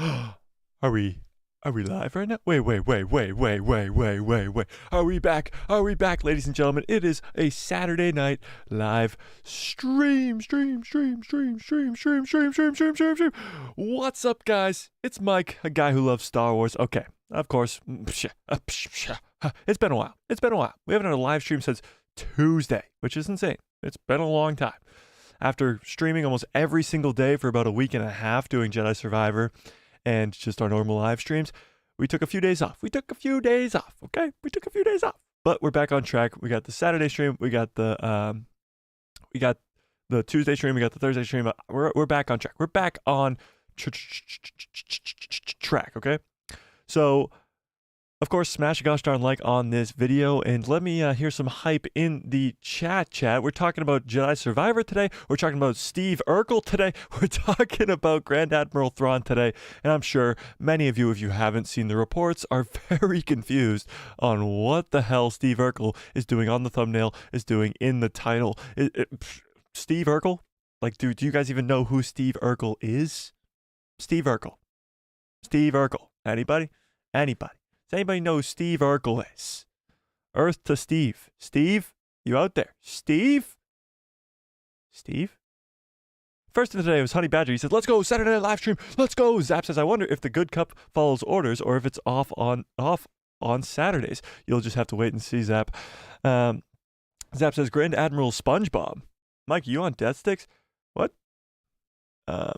Are we live right now? Wait. Are we back? Are we back, ladies and gentlemen? It is a Saturday night live stream. What's up, guys? It's Mike, a guy who loves Star Wars. Okay, of course. It's been a while. We haven't had a live stream since Tuesday, which is insane. It's been a long time. After streaming almost every single day for about a week and a half doing Jedi Survivor and just our normal live streams, we took a few days off. Okay? We took a few days off. But we're back on track. We got the Saturday stream. We got the Tuesday stream. We got the Thursday stream. We're back on track. We're back on track, okay? So, of course, smash a gosh darn like on this video, and let me hear some hype in the chat. We're talking about Jedi Survivor today. We're talking about Steve Urkel today. We're talking about Grand Admiral Thrawn today, and I'm sure many of you, if you haven't seen the reports, are very confused on what the hell Steve Urkel is doing on the thumbnail, is doing in the title. Steve Urkel? Like, do you guys even know who Steve Urkel is? Steve Urkel. Anybody? Does anybody know who Steve Urkel is? Earth to Steve. Steve? You out there? Steve? First of the day was Honey Badger. He said, let's go, Saturday night live stream. Let's go. Zap says, I wonder if the good cup follows orders or if it's off on Saturdays. You'll just have to wait and see, Zap. Zap says, Grand Admiral SpongeBob. Mike, you on death sticks? What? I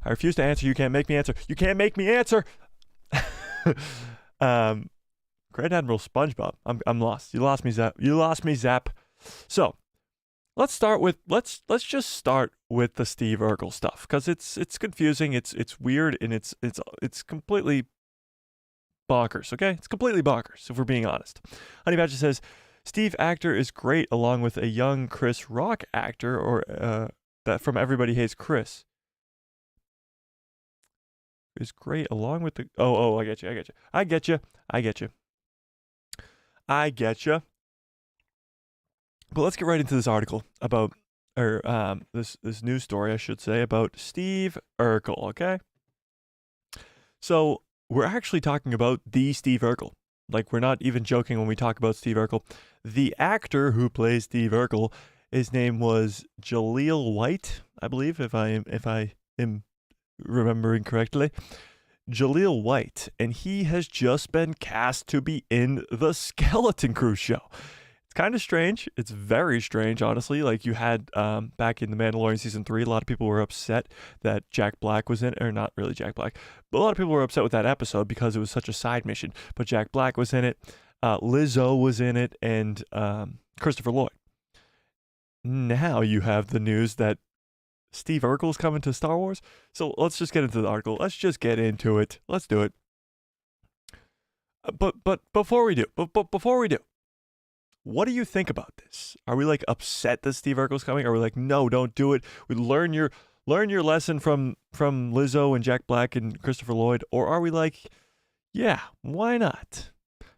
refuse to answer. You can't make me answer. Grand Admiral SpongeBob. I'm lost. You lost me, Zap. So let's just start with the Steve Urkel stuff, because it's confusing, it's weird, and it's completely bonkers. Okay, it's completely bonkers if we're being honest. Honey Badger says Steve actor is great along with a young Chris Rock actor, or that from Everybody Hates Chris. Is great along with the I get you. But let's get right into this article about this news story, I should say, about Steve Urkel, okay? So we're actually talking about the Steve Urkel. Like, we're not even joking when we talk about Steve Urkel. The actor who plays Steve Urkel, his name was Jaleel White, I believe, if I am remembering correctly. Jaleel White, and he has just been cast to be in the Skeleton Crew show. It's kind of strange. It's very strange, honestly. Like, you had back in The Mandalorian season 3, a lot of people were upset that Jack Black was in it, or not really Jack Black, but a lot of people were upset with that episode because it was such a side mission. But Jack Black was in it, Lizzo was in it, and Christopher Lloyd. Now you have the news that Steve Urkel's coming to Star Wars. So let's just get into the article. Let's just get into it. Let's do it. But before we do, what do you think about this? Are we like upset that Steve Urkel's coming? Are we like, no, don't do it? We learn your lesson from Lizzo and Jack Black and Christopher Lloyd, or are we like, yeah, why not?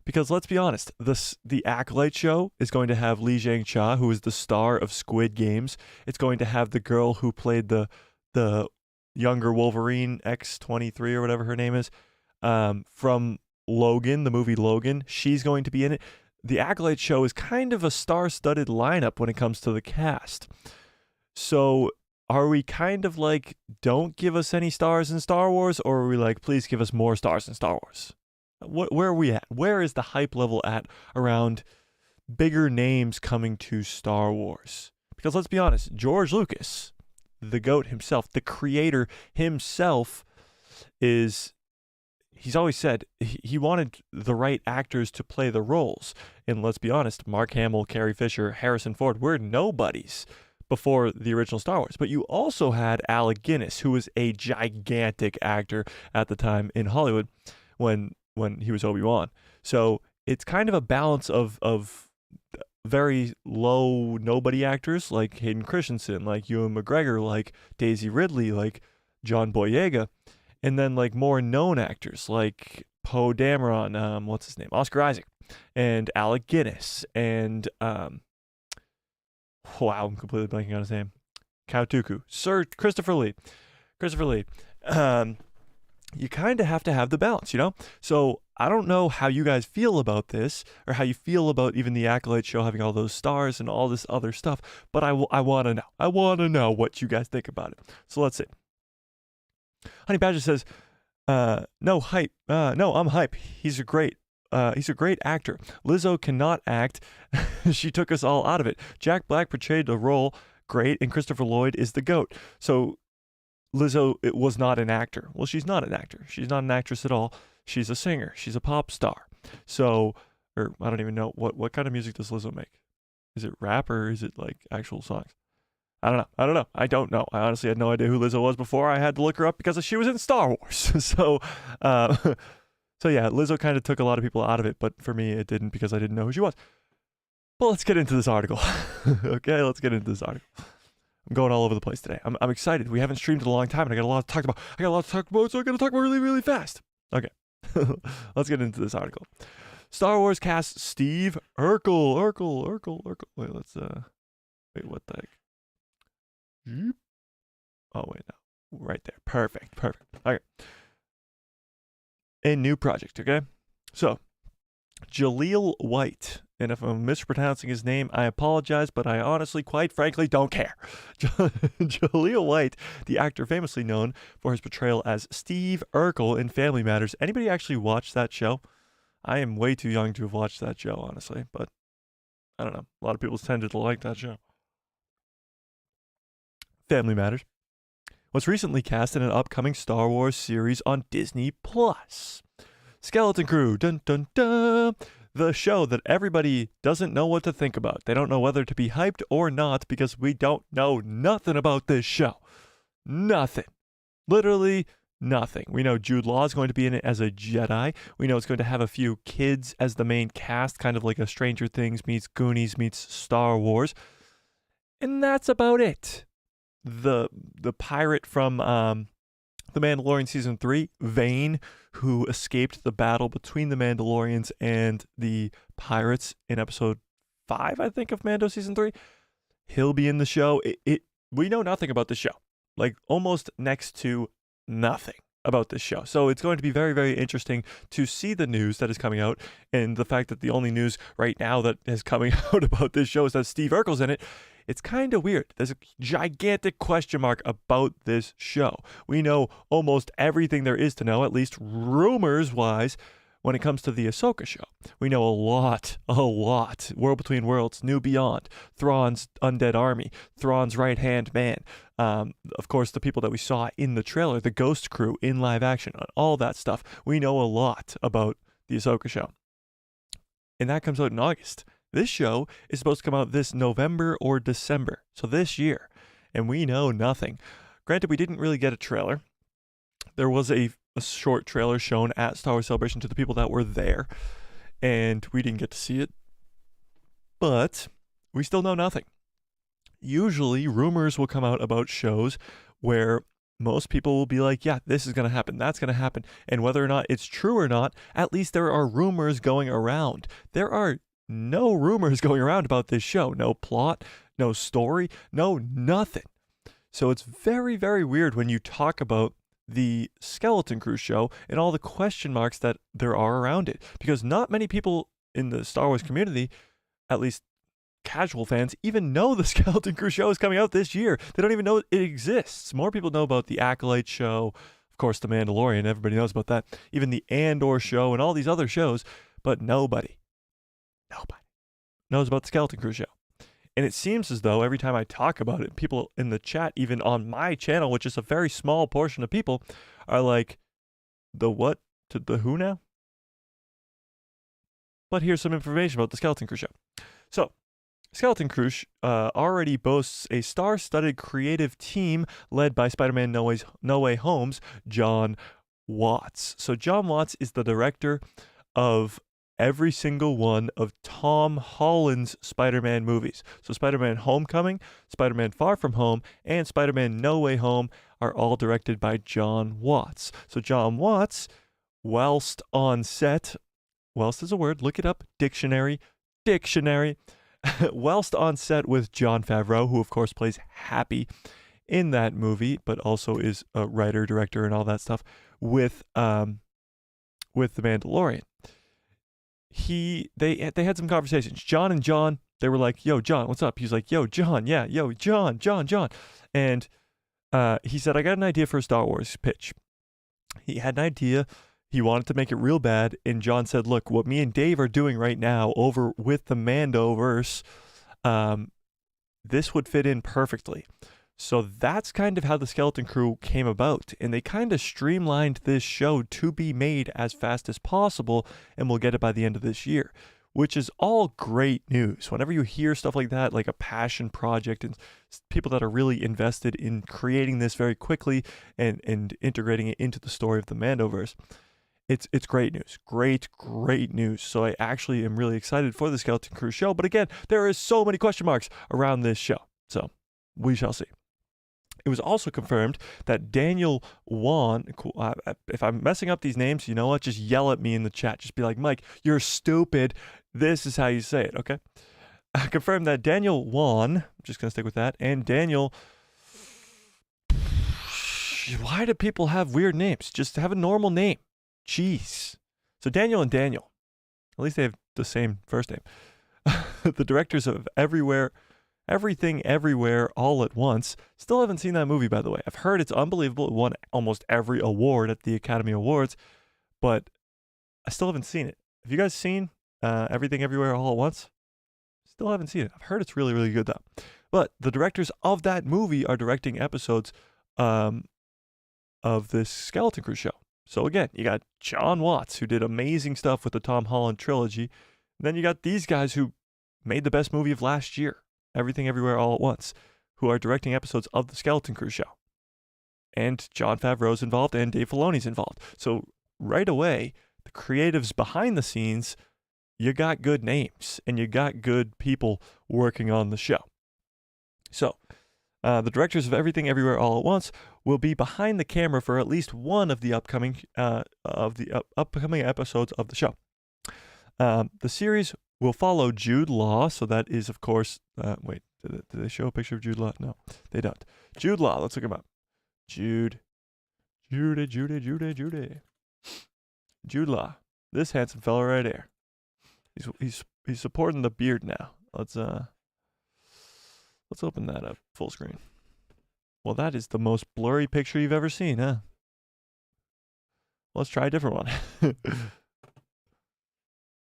Because let's be honest, the Acolyte show is going to have Li Jiang-Cha, who is the star of Squid Games. It's going to have the girl who played the younger Wolverine, X-23 or whatever her name is, from Logan, the movie Logan. She's going to be in it. The Acolyte show is kind of a star-studded lineup when it comes to the cast. So are we kind of like, don't give us any stars in Star Wars, or are we like, please give us more stars in Star Wars? Where are we at? Where is the hype level at around bigger names coming to Star Wars? Because let's be honest, George Lucas, the GOAT himself, the creator himself, he's always said he wanted the right actors to play the roles. And let's be honest, Mark Hamill, Carrie Fisher, Harrison Ford were nobodies before the original Star Wars. But you also had Alec Guinness, who was a gigantic actor at the time in Hollywood when he was Obi-Wan. So it's kind of a balance of very low nobody actors like Hayden Christensen, like Ewan McGregor, like Daisy Ridley, like John Boyega, and then like more known actors like Poe Dameron, what's his name, Oscar Isaac, and Alec Guinness, and wow, I'm completely blanking on his name, Kautuku, Sir Christopher Lee, you kind of have to have the balance, you know? So I don't know how you guys feel about this, or how you feel about even the Acolyte show having all those stars and all this other stuff, but I want to know. I want to know what you guys think about it. So let's see. Honey Badger says, no hype. No, I'm hype. He's a great actor. Lizzo cannot act. She took us all out of it. Jack Black portrayed the role great, and Christopher Lloyd is the GOAT. So Lizzo, it was not an actor. Well, she's not an actor. She's not an actress at all. She's a singer. She's a pop star. So, or I don't even know what kind of music does Lizzo make. Is it rap or is it like actual songs? I don't know. I honestly had no idea who Lizzo was before I had to look her up because she was in Star Wars. So yeah, Lizzo kind of took a lot of people out of it, but for me, it didn't because I didn't know who she was. Well, let's get into this article. Okay, let's get into this article. I'm going all over the place today. I'm excited. We haven't streamed in a long time, and I got a lot to talk about. So I got to talk about really, really fast. Okay, let's get into this article. Star Wars cast Steve Urkel. Wait, what the heck? Oh, wait, no. Right there. Perfect. Okay. A new project, okay? So, Jaleel White. And if I'm mispronouncing his name, I apologize, but I honestly, quite frankly, don't care. Jaleel White, the actor famously known for his portrayal as Steve Urkel in Family Matters. Anybody actually watch that show? I am way too young to have watched that show, honestly, but I don't know. A lot of people tended to like that show. Family Matters was recently cast in an upcoming Star Wars series on Disney+. Skeleton Crew, dun dun dun. The show that everybody doesn't know what to think about. They don't know whether to be hyped or not because we don't know nothing about this show. Nothing. Literally nothing. We know Jude Law is going to be in it as a Jedi. We know it's going to have a few kids as the main cast, kind of like a Stranger Things meets Goonies meets Star Wars. And that's about it. The pirate from The Mandalorian Season 3, Vane, who escaped the battle between the Mandalorians and the pirates in Episode 5, I think, of Mando Season 3. He'll be in the show. We know nothing about the show. Like, almost next to nothing about this show. So it's going to be very, very interesting to see the news that is coming out, and the fact that the only news right now that is coming out about this show is that Steve Urkel's in it. It's kind of weird. There's a gigantic question mark about this show. We know almost everything there is to know, at least rumors-wise, when it comes to the Ahsoka show. We know a lot. World Between Worlds, New Beyond, Thrawn's Undead Army, Thrawn's right-hand man. Of course, the people that we saw in the trailer, the Ghost Crew in live action, all that stuff. We know a lot about the Ahsoka show. And that comes out in August. This show is supposed to come out this November or December, so this year, and we know nothing. Granted, we didn't really get a trailer. There was a short trailer shown at Star Wars Celebration to the people that were there, and we didn't get to see it, but we still know nothing. Usually, rumors will come out about shows where most people will be like, yeah, this is going to happen, that's going to happen, and whether or not it's true or not, at least there are rumors going around. There are no rumors going around about this show. No plot, no story, no nothing. So it's very, very weird when you talk about the Skeleton Crew show and all the question marks that there are around it. Because not many people in the Star Wars community, at least casual fans, even know the Skeleton Crew show is coming out this year. They don't even know it exists. More people know about the Acolyte show, of course, The Mandalorian. Everybody knows about that. Even the Andor show and all these other shows. But nobody knows about the Skeleton Crew show. And it seems as though every time I talk about it, people in the chat, even on my channel, which is a very small portion of people, are like, the what to the who now? But here's some information about the Skeleton Crew show. So, Skeleton Crew already boasts a star-studded creative team led by Spider-Man No Way Home's John Watts. So John Watts is the director of every single one of Tom Holland's Spider-Man movies. So Spider-Man Homecoming, Spider-Man Far From Home, and Spider-Man No Way Home are all directed by John Watts. So John Watts, whilst on set, whilst is a word, look it up, dictionary, whilst on set with Jon Favreau, who of course plays Happy in that movie, but also is a writer, director, and all that stuff with The Mandalorian. They had some conversations. John and John, they were like, "Yo, John, what's up?" He's like, "Yo, John, yeah, yo, John." And he said, "I got an idea for a Star Wars pitch." He had an idea. He wanted to make it real bad, and John said, "Look, what me and Dave are doing right now over with the Mandoverse, this would fit in perfectly." So that's kind of how the Skeleton Crew came about, and they kind of streamlined this show to be made as fast as possible, and we'll get it by the end of this year, which is all great news. Whenever you hear stuff like that, like a passion project and people that are really invested in creating this very quickly and integrating it into the story of the Mandoverse, it's great news. Great news. So I actually am really excited for the Skeleton Crew show, but again, there is so many question marks around this show, so we shall see. It was also confirmed that Daniel Wan, if I'm messing up these names, you know what? Just yell at me in the chat. Just be like, "Mike, you're stupid. This is how you say it," okay? Confirmed that Daniel Wan, I'm just going to stick with that, and Daniel... Why do people have weird names? Just have a normal name. Jeez. So Daniel and Daniel, at least they have the same first name. The directors of Everything Everywhere All at Once. Still haven't seen that movie, by the way. I've heard it's unbelievable. It won almost every award at the Academy Awards, but I still haven't seen it. Have you guys seen Everything Everywhere All at Once? Still haven't seen it. I've heard it's really, really good, though. But the directors of that movie are directing episodes of this Skeleton Crew show. So again, you got John Watts, who did amazing stuff with the Tom Holland trilogy. And then you got these guys who made the best movie of last year, Everything Everywhere All at Once, who are directing episodes of the Skeleton Crew show. And Jon Favreau's involved and Dave Filoni's involved. So right away, the creatives behind the scenes, you got good names and you got good people working on the show. So the directors of Everything Everywhere All at Once will be behind the camera for at least one of the upcoming episodes of the show. The series will follow Jude Law, so that is, of course, wait, did they show a picture of Jude Law? No, they don't. Jude Law, let's look him up. Jude Law, this handsome fella right here. He's supporting the beard now. Let's open that up full screen. Well, that is the most blurry picture you've ever seen, huh? Let's try a different one.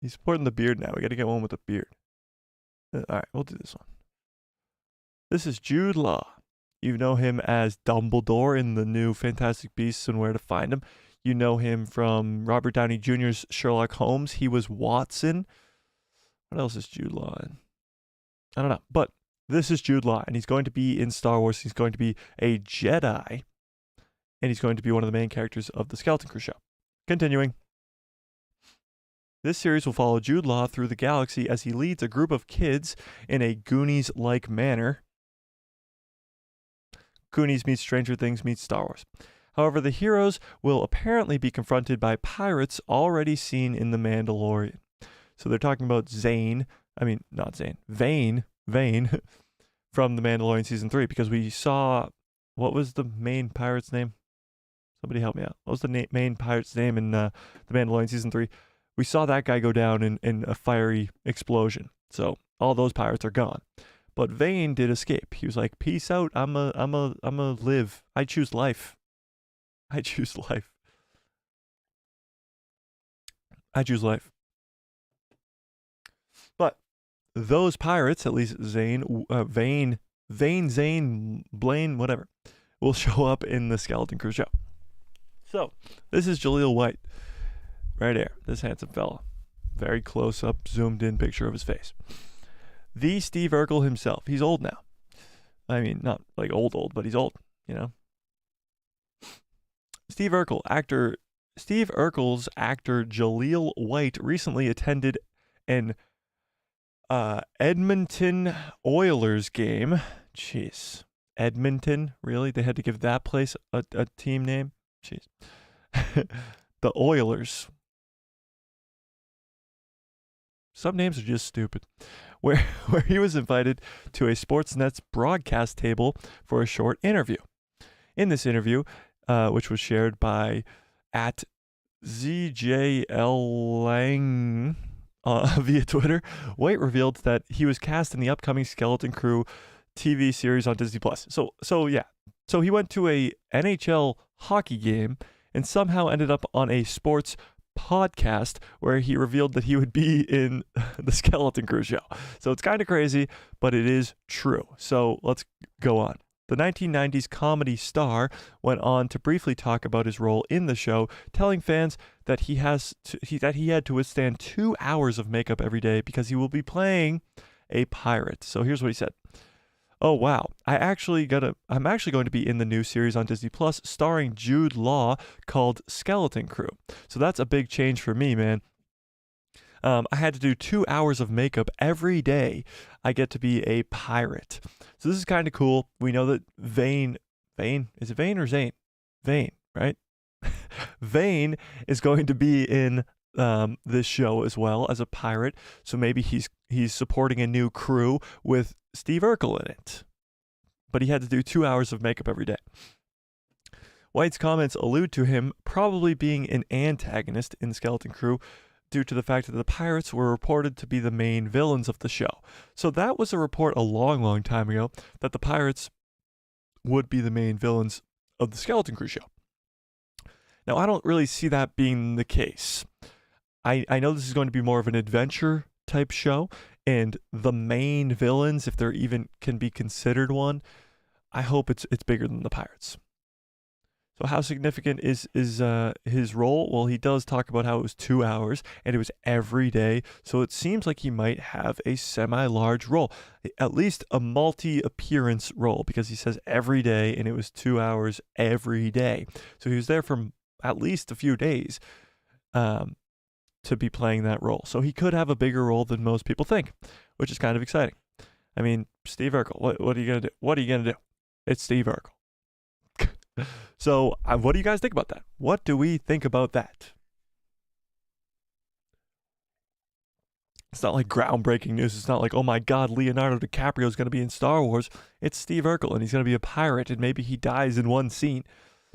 He's supporting the beard now. We got to get one with a beard. All right, we'll do this one. This is Jude Law. You know him as Dumbledore in the new Fantastic Beasts and Where to Find Him. You know him from Robert Downey Jr.'s Sherlock Holmes. He was Watson. What else is Jude Law in? I don't know. But this is Jude Law, and he's going to be in Star Wars. He's going to be a Jedi, and he's going to be one of the main characters of the Skeleton Crew show. Continuing. This series will follow Jude Law through the galaxy as he leads a group of kids in a Goonies-like manner. Goonies meets Stranger Things meets Star Wars. However, the heroes will apparently be confronted by pirates already seen in The Mandalorian. So they're talking about Vane from The Mandalorian Season 3, because we saw, what was the main pirate's name? Somebody help me out. What was the main pirate's name in The Mandalorian Season 3? We saw that guy go down in a fiery explosion. So all those pirates are gone. But Vane did escape. He was like, "Peace out. I'm a live. I choose life. I choose life. I choose life." But those pirates, at least Vane, Zane, Blaine, whatever, will show up in the Skeleton Crew show. So this is Jaleel White. Right there, this handsome fella. Very close up, zoomed in picture of his face. The Steve Urkel himself. He's old now. I mean, not like old, but he's old, you know. Steve Urkel's actor Jaleel White recently attended an Edmonton Oilers game. Jeez. Edmonton? Really? They had to give that place a team name? Jeez. The Oilers. Some names are just stupid. where where he was invited to a Sportsnet's broadcast table for a short interview. In this interview, which was shared by at ZJLang via Twitter, White revealed that he was cast in the upcoming Skeleton Crew TV series on Disney Plus. So he went to a NHL hockey game and somehow ended up on a sports podcast where he revealed that he would be in the Skeleton Crew show. So it's kind of crazy, but it is true. So let's go on. The 1990s comedy star went on to briefly talk about his role in the show, telling fans that he had to withstand 2 hours of makeup every day because he will be playing a pirate. So here's what he said. Oh wow, I'm actually going to be in the new series on Disney Plus starring Jude Law called Skeleton Crew. So that's a big change for me, man. I had to do 2 hours of makeup every day. I get to be a pirate. So this is kind of cool. We know that Vane, is it Vane or Zane? Vane, right? Vane is going to be in this show as well as a pirate. So maybe he's supporting a new crew with Steve Urkel in it. But he had to do 2 hours of makeup every day. White's comments allude to him probably being an antagonist in Skeleton Crew due to the fact that the pirates were reported to be the main villains of the show. So that was a report a long, long time ago that the pirates would be the main villains of the Skeleton Crew show. Now, I don't really see that being the case. I know this is going to be more of an adventure type show, and the main villains, if there even can be considered one, I hope it's bigger than the pirates. So how significant is his role? Well, he does talk about how it was 2 hours and it was every day. So it seems like he might have a semi-large role, at least a multi-appearance role, because he says every day and it was 2 hours every day. So he was there for at least a few days to be playing that role. So he could have a bigger role than most people think, which is kind of exciting. I mean, Steve Urkel, what are you going to do? What are you going to do? It's Steve Urkel. So what do you guys think about that? What do we think about that? It's not like groundbreaking news. It's not like, oh my God, Leonardo DiCaprio is going to be in Star Wars. It's Steve Urkel, and he's going to be a pirate, and maybe he dies in one scene.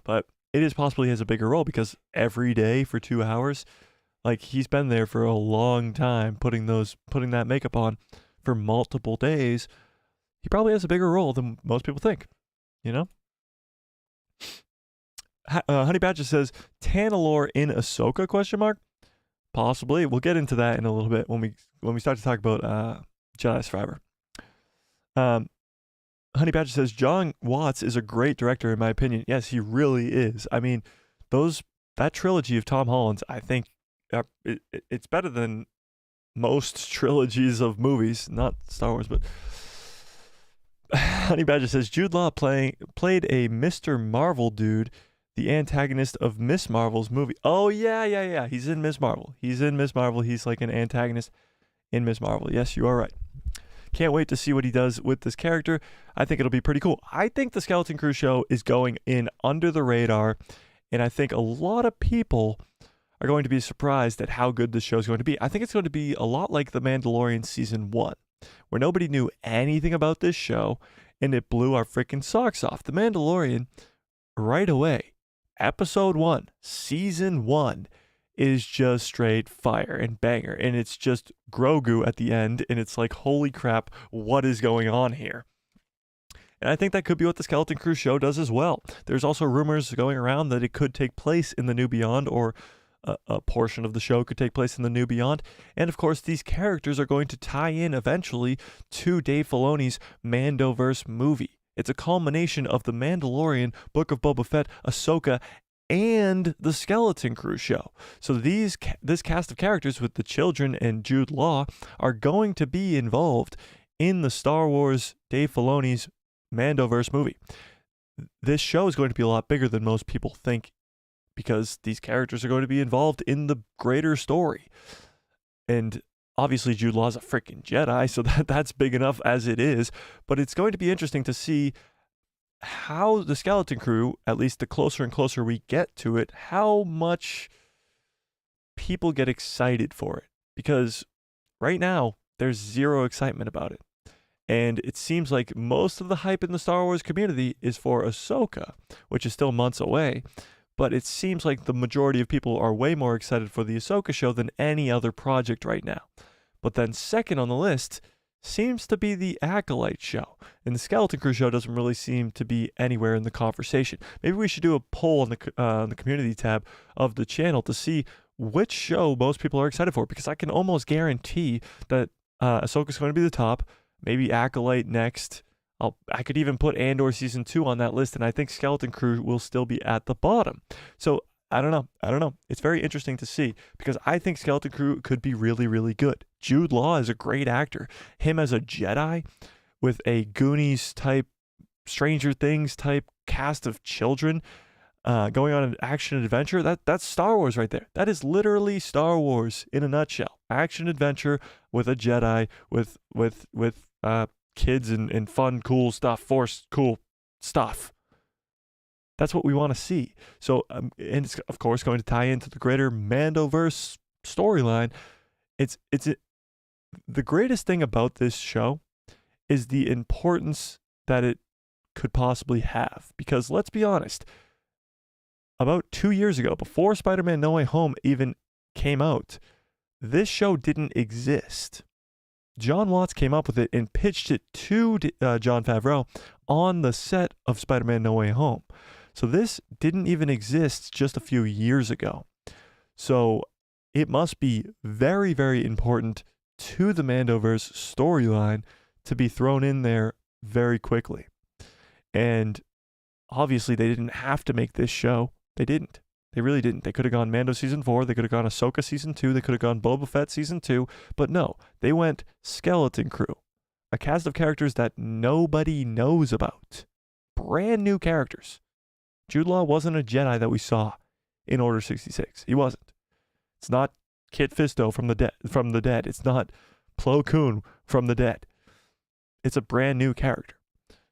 But it is possible he has a bigger role because every day for 2 hours, like he's been there for a long time putting that makeup on for multiple days. He probably has a bigger role than most people think, you know? Honey Badger says, Tanalorr in Ahsoka, ? Possibly. We'll get into that in a little bit when we start to talk about Jedi Survivor. Honey Badger says, John Watts is a great director in my opinion. Yes, he really is. I mean, that trilogy of Tom Holland's, I think it's better than most trilogies of movies, not Star Wars, but Honey Badger says, Jude Law played a Mr. Marvel dude, the antagonist of Miss Marvel's movie. Oh, yeah. He's in Miss Marvel. He's like an antagonist in Miss Marvel. Yes, you are right. Can't wait to see what he does with this character. I think it'll be pretty cool. I think the Skeleton Crew show is going in under the radar, and I think a lot of people are going to be surprised at how good this show is going to be. I think it's going to be a lot like The Mandalorian Season 1, where nobody knew anything about this show, and it blew our freaking socks off. The Mandalorian, right away, Episode 1, Season 1, is just straight fire and banger, and it's just Grogu at the end, and it's like, holy crap, what is going on here? And I think that could be what the Skeleton Crew show does as well. There's also rumors going around that it could take place in the New Beyond, or a portion of the show could take place in the New Beyond. And of course, these characters are going to tie in eventually to Dave Filoni's Mandoverse movie. It's a culmination of The Mandalorian, Book of Boba Fett, Ahsoka, and the Skeleton Crew show. So this cast of characters with the children and Jude Law are going to be involved in the Star Wars Dave Filoni's Mandoverse movie. This show is going to be a lot bigger than most people think, because these characters are going to be involved in the greater story. And obviously Jude Law's a freaking Jedi, so that's big enough as it is. But it's going to be interesting to see how the Skeleton Crew, at least the closer and closer we get to it, how much people get excited for it. Because right now, there's zero excitement about it. And it seems like most of the hype in the Star Wars community is for Ahsoka, which is still months away. But it seems like the majority of people are way more excited for the Ahsoka show than any other project right now. But then second on the list seems to be the Acolyte show. And the Skeleton Crew show doesn't really seem to be anywhere in the conversation. Maybe we should do a poll on the community tab of the channel to see which show most people are excited for, because I can almost guarantee that Ahsoka's going to be the top, maybe Acolyte next. I could even put Andor Season 2 on that list, and I think Skeleton Crew will still be at the bottom. So, I don't know. It's very interesting to see, because I think Skeleton Crew could be really, really good. Jude Law is a great actor. Him as a Jedi with a Goonies-type, Stranger Things-type cast of children going on an action-adventure, that's Star Wars right there. That is literally Star Wars in a nutshell. Action-adventure with a Jedi, with kids and fun, cool stuff, force, cool stuff. That's what we want to see. So, and it's of course going to tie into the greater Mandoverse storyline. The greatest thing about this show is the importance that it could possibly have. Because let's be honest, about 2 years ago, before Spider-Man No Way Home even came out, this show didn't exist. John Watts came up with it and pitched it to Jon Favreau on the set of Spider-Man No Way Home. So this didn't even exist just a few years ago. So it must be very, very important to the Mandoverse storyline to be thrown in there very quickly. And obviously they didn't have to make this show. They didn't. They really didn't. They could have gone Mando Season 4. They could have gone Ahsoka Season 2. They could have gone Boba Fett Season 2. But no, they went Skeleton Crew. A cast of characters that nobody knows about. Brand new characters. Jude Law wasn't a Jedi that we saw in Order 66. He wasn't. It's not Kit Fisto from the dead. It's not Plo Koon from the dead. It's a brand new character.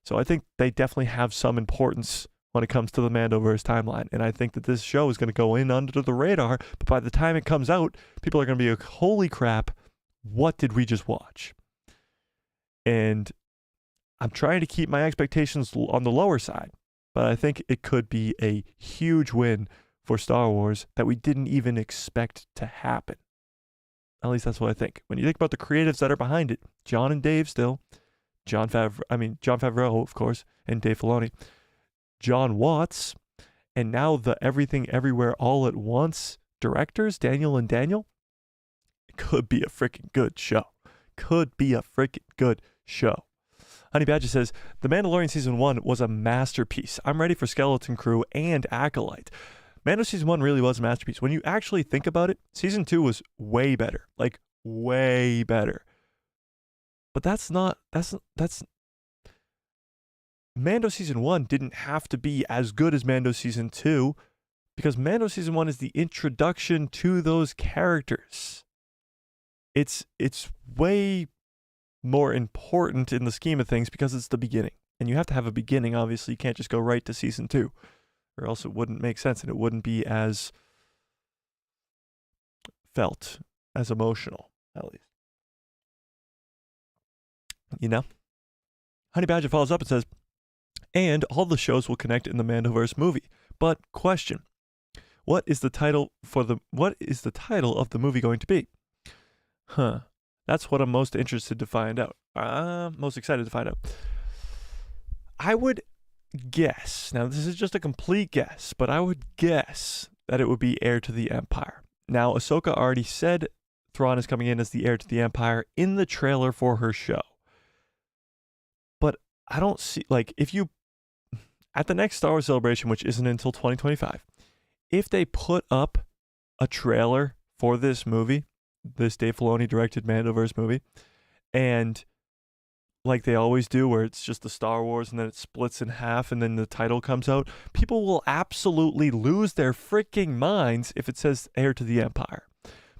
So I think they definitely have some importance when it comes to the Mandoverse timeline. And I think that this show is going to go in under the radar, but by the time it comes out, people are going to be like, holy crap, what did we just watch? And I'm trying to keep my expectations on the lower side, but I think it could be a huge win for Star Wars that we didn't even expect to happen. At least that's what I think. When you think about the creatives that are behind it, John and Dave still, Jon Favreau, of course, and Dave Filoni, John Watts, and now the Everything Everywhere All at Once directors, Daniel and Daniel. It could be a freaking good show. Could be a freaking good show. Honey Badger says, The Mandalorian Season 1 was a masterpiece. I'm ready for Skeleton Crew and Acolyte. Mando Season 1 really was a masterpiece. When you actually think about it, Season 2 was way better. Like, way better. But that's Mando Season 1 didn't have to be as good as Mando Season 2, because Mando Season 1 is the introduction to those characters. It's way more important in the scheme of things because it's the beginning. And you have to have a beginning, obviously. You can't just go right to Season 2, or else it wouldn't make sense and it wouldn't be as felt, as emotional, at least. You know? Honey Badger follows up and says, and all the shows will connect in the Mandoverse movie. But question, what is the title of the movie going to be? That's what I'm most interested to find out. Most excited to find out. I would guess, now this is just a complete guess, but I would guess that it would be Heir to the Empire. Now, Ahsoka already said Thrawn is coming in as the Heir to the Empire in the trailer for her show. But I don't see, like, if you, at the next Star Wars Celebration, which isn't until 2025, if they put up a trailer for this movie, this Dave Filoni directed Mandoverse movie, and like they always do, where it's just the Star Wars and then it splits in half and then the title comes out, people will absolutely lose their freaking minds if it says Heir to the Empire.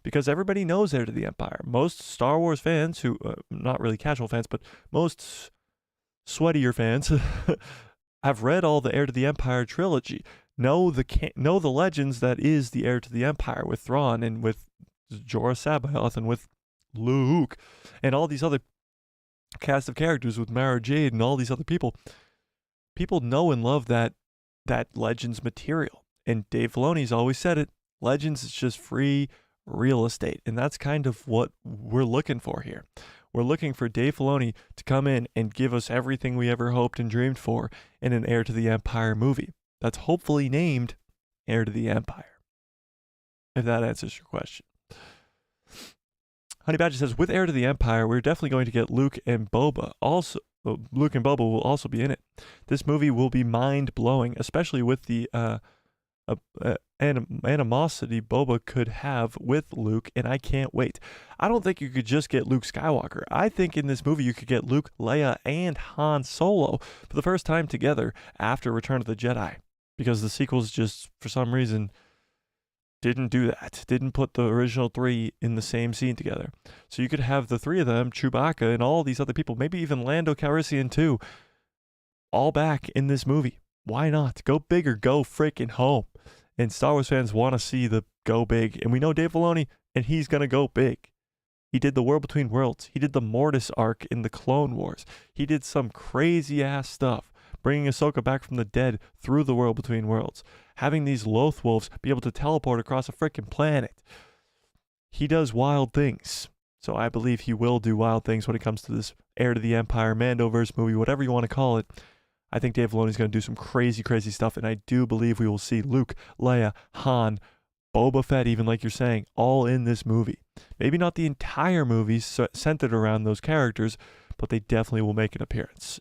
Because everybody knows Heir to the Empire. Most Star Wars fans who, not really casual fans, but most sweatier fans have read all the Heir to the Empire trilogy, know the legends that is the Heir to the Empire with Thrawn and with Jorah Sabaoth and with Luke, and all these other cast of characters with Mara Jade and all these other people. People know and love that Legends material. And Dave Filoni's always said it. Legends is just free real estate. And that's kind of what we're looking for here. We're looking for Dave Filoni to come in and give us everything we ever hoped and dreamed for in an Heir to the Empire movie. That's hopefully named Heir to the Empire. If that answers your question. Honey Badger says, with Heir to the Empire, we're definitely going to get Luke and Boba. Luke and Boba will also be in it. This movie will be mind-blowing, especially with the animosity Boba could have with Luke, and I can't wait. I don't think you could just get Luke Skywalker. I think in this movie you could get Luke, Leia, and Han Solo for the first time together after Return of the Jedi, because the sequels just, for some reason, didn't do that. Didn't put the original three in the same scene together. So you could have the three of them, Chewbacca, and all these other people, maybe even Lando Calrissian too, all back in this movie. Why not? Go big or go freaking home. And Star Wars fans want to see the go big. And we know Dave Filoni, and he's going to go big. He did the World Between Worlds. He did the Mortis arc in the Clone Wars. He did some crazy ass stuff, bringing Ahsoka back from the dead through the World Between Worlds. Having these Loth Wolves be able to teleport across a freaking planet. He does wild things. So I believe he will do wild things when it comes to this Heir to the Empire, Mandoverse movie, whatever you want to call it. I think Dave Filoni's going to do some crazy, crazy stuff, and I do believe we will see Luke, Leia, Han, Boba Fett, even like you're saying, all in this movie. Maybe not the entire movie centered around those characters, but they definitely will make an appearance,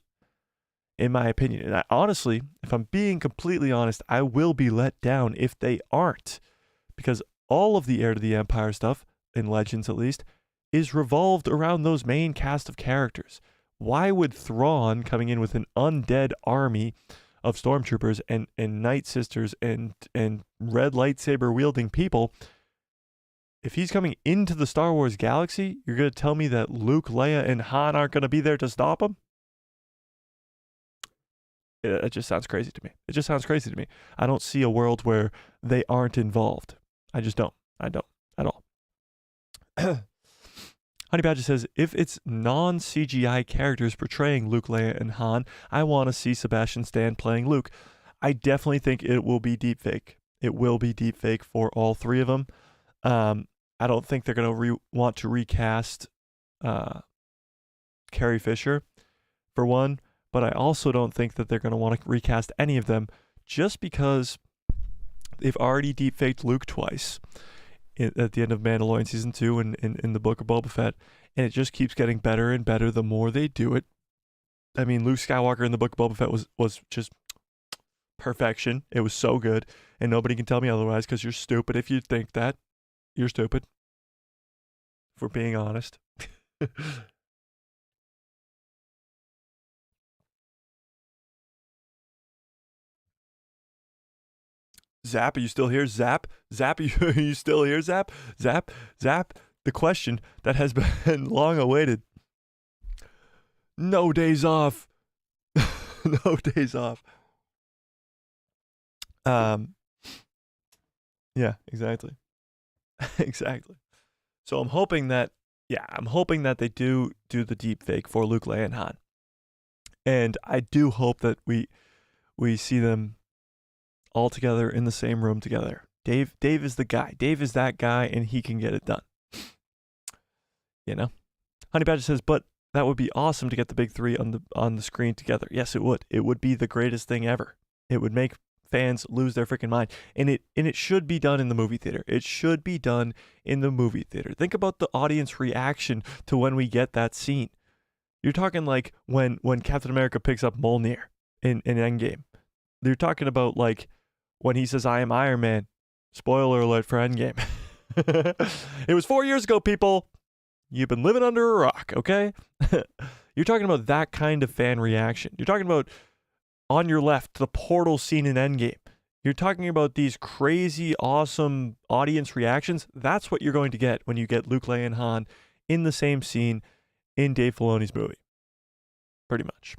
in my opinion. And honestly, if I'm being completely honest, I will be let down if they aren't, because all of the Heir to the Empire stuff, in Legends at least, is revolved around those main cast of characters. Why would Thrawn, coming in with an undead army of stormtroopers and Night Sisters and red lightsaber wielding people, if he's coming into the Star Wars galaxy, you're going to tell me that Luke, Leia, and Han aren't going to be there to stop him? It just sounds crazy to me. It just sounds crazy to me. I don't see a world where they aren't involved. I just don't. I don't at all. Honey Badger says, if it's non-CGI characters portraying Luke, Leia, and Han, I want to see Sebastian Stan playing Luke. I definitely think it will be deepfake. It will be deepfake for all three of them. I don't think they're going to want to recast Carrie Fisher, for one, but I also don't think that they're going to want to recast any of them just because they've already deepfaked Luke twice. At the end of Mandalorian Season 2 and in the Book of Boba Fett, and it just keeps getting better and better the more they do it. I mean, Luke Skywalker in the Book of Boba Fett was just perfection. It was so good, and nobody can tell me otherwise, because you're stupid if you think that. You're stupid. If we're being honest. Zap, are you still here? Zap? Zap, are you still here? Zap? Zap? Zap? The question that has been long awaited. No days off. No days off. Yeah, exactly. Exactly. So I'm hoping that they do the deep fake for Luke, Leia, and Han. And I do hope that we see them all together in the same room together. Dave is the guy. Dave is that guy, and he can get it done. You know? Honey Badger says, but that would be awesome to get the big three on the screen together. Yes, it would. It would be the greatest thing ever. It would make fans lose their freaking mind. And it should be done in the movie theater. It should be done in the movie theater. Think about the audience reaction to when we get that scene. You're talking like when Captain America picks up Mjolnir in Endgame. You're talking about like when he says, I am Iron Man. Spoiler alert for Endgame. It was 4 years ago, people. You've been living under a rock, okay? You're talking about that kind of fan reaction. You're talking about, on your left, the portal scene in Endgame. You're talking about these crazy, awesome audience reactions. That's what you're going to get when you get Luke, Leia, and Han in the same scene in Dave Filoni's movie. Pretty much.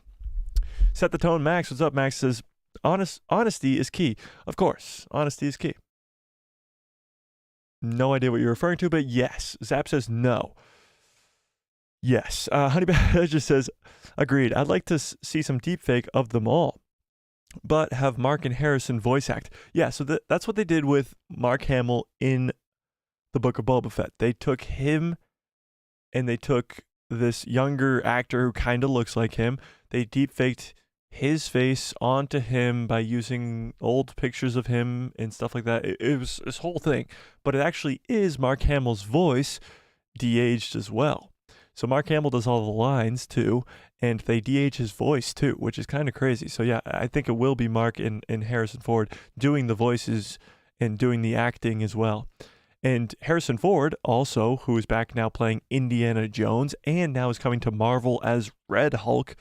Set the tone, Max. What's up? Max says, honesty is key. Of course, honesty is key. No idea what you're referring to, but yes. Zap says no. Yes. Honey Badger says, agreed. I'd like to see some deepfake of them all, but have Mark and Harrison voice act. Yeah, so that's what they did with Mark Hamill in the Book of Boba Fett. They took him and they took this younger actor who kind of looks like him. They deepfaked his face onto him by using old pictures of him and stuff like that. It was this whole thing, but it actually is Mark Hamill's voice de-aged as well. So Mark Hamill does all the lines too, and they de-age his voice too, which is kind of crazy. So yeah, I think it will be Mark and Harrison Ford doing the voices and doing the acting as well. And Harrison Ford also, who is back now playing Indiana Jones and now is coming to Marvel as Red Hulk,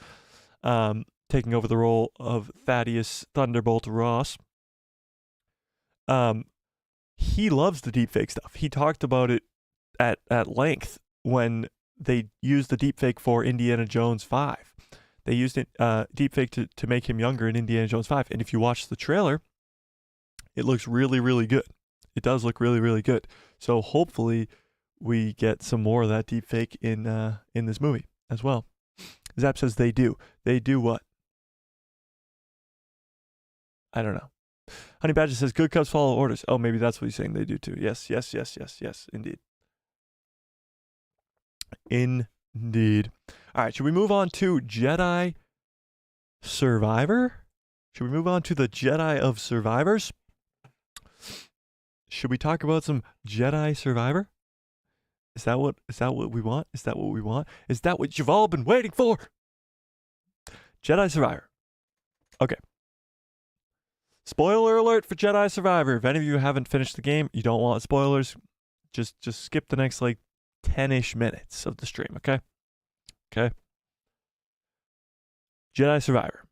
taking over the role of Thaddeus Thunderbolt Ross. He loves the deepfake stuff. He talked about it at length when they used the deepfake for Indiana Jones 5. They used it deepfake to make him younger in Indiana Jones 5. And if you watch the trailer, it looks really, really good. It does look really, really good. So hopefully we get some more of that deepfake in this movie as well. Zap says they do. They do what? I don't know. Honey Badger says good cops follow orders. Oh, maybe that's what he's saying. They do too. Yes, indeed. Indeed. All right, should we move on to Jedi Survivor? Should we move on to the Jedi of Survivors? Should we talk about some Jedi Survivor? Is that what we want? Is that what we want? Is that what you've all been waiting for? Jedi Survivor. Okay. Spoiler alert for Jedi Survivor. If any of you haven't finished the game, you don't want spoilers, just skip the next 10-ish minutes of the stream, okay? Okay. Jedi Survivor.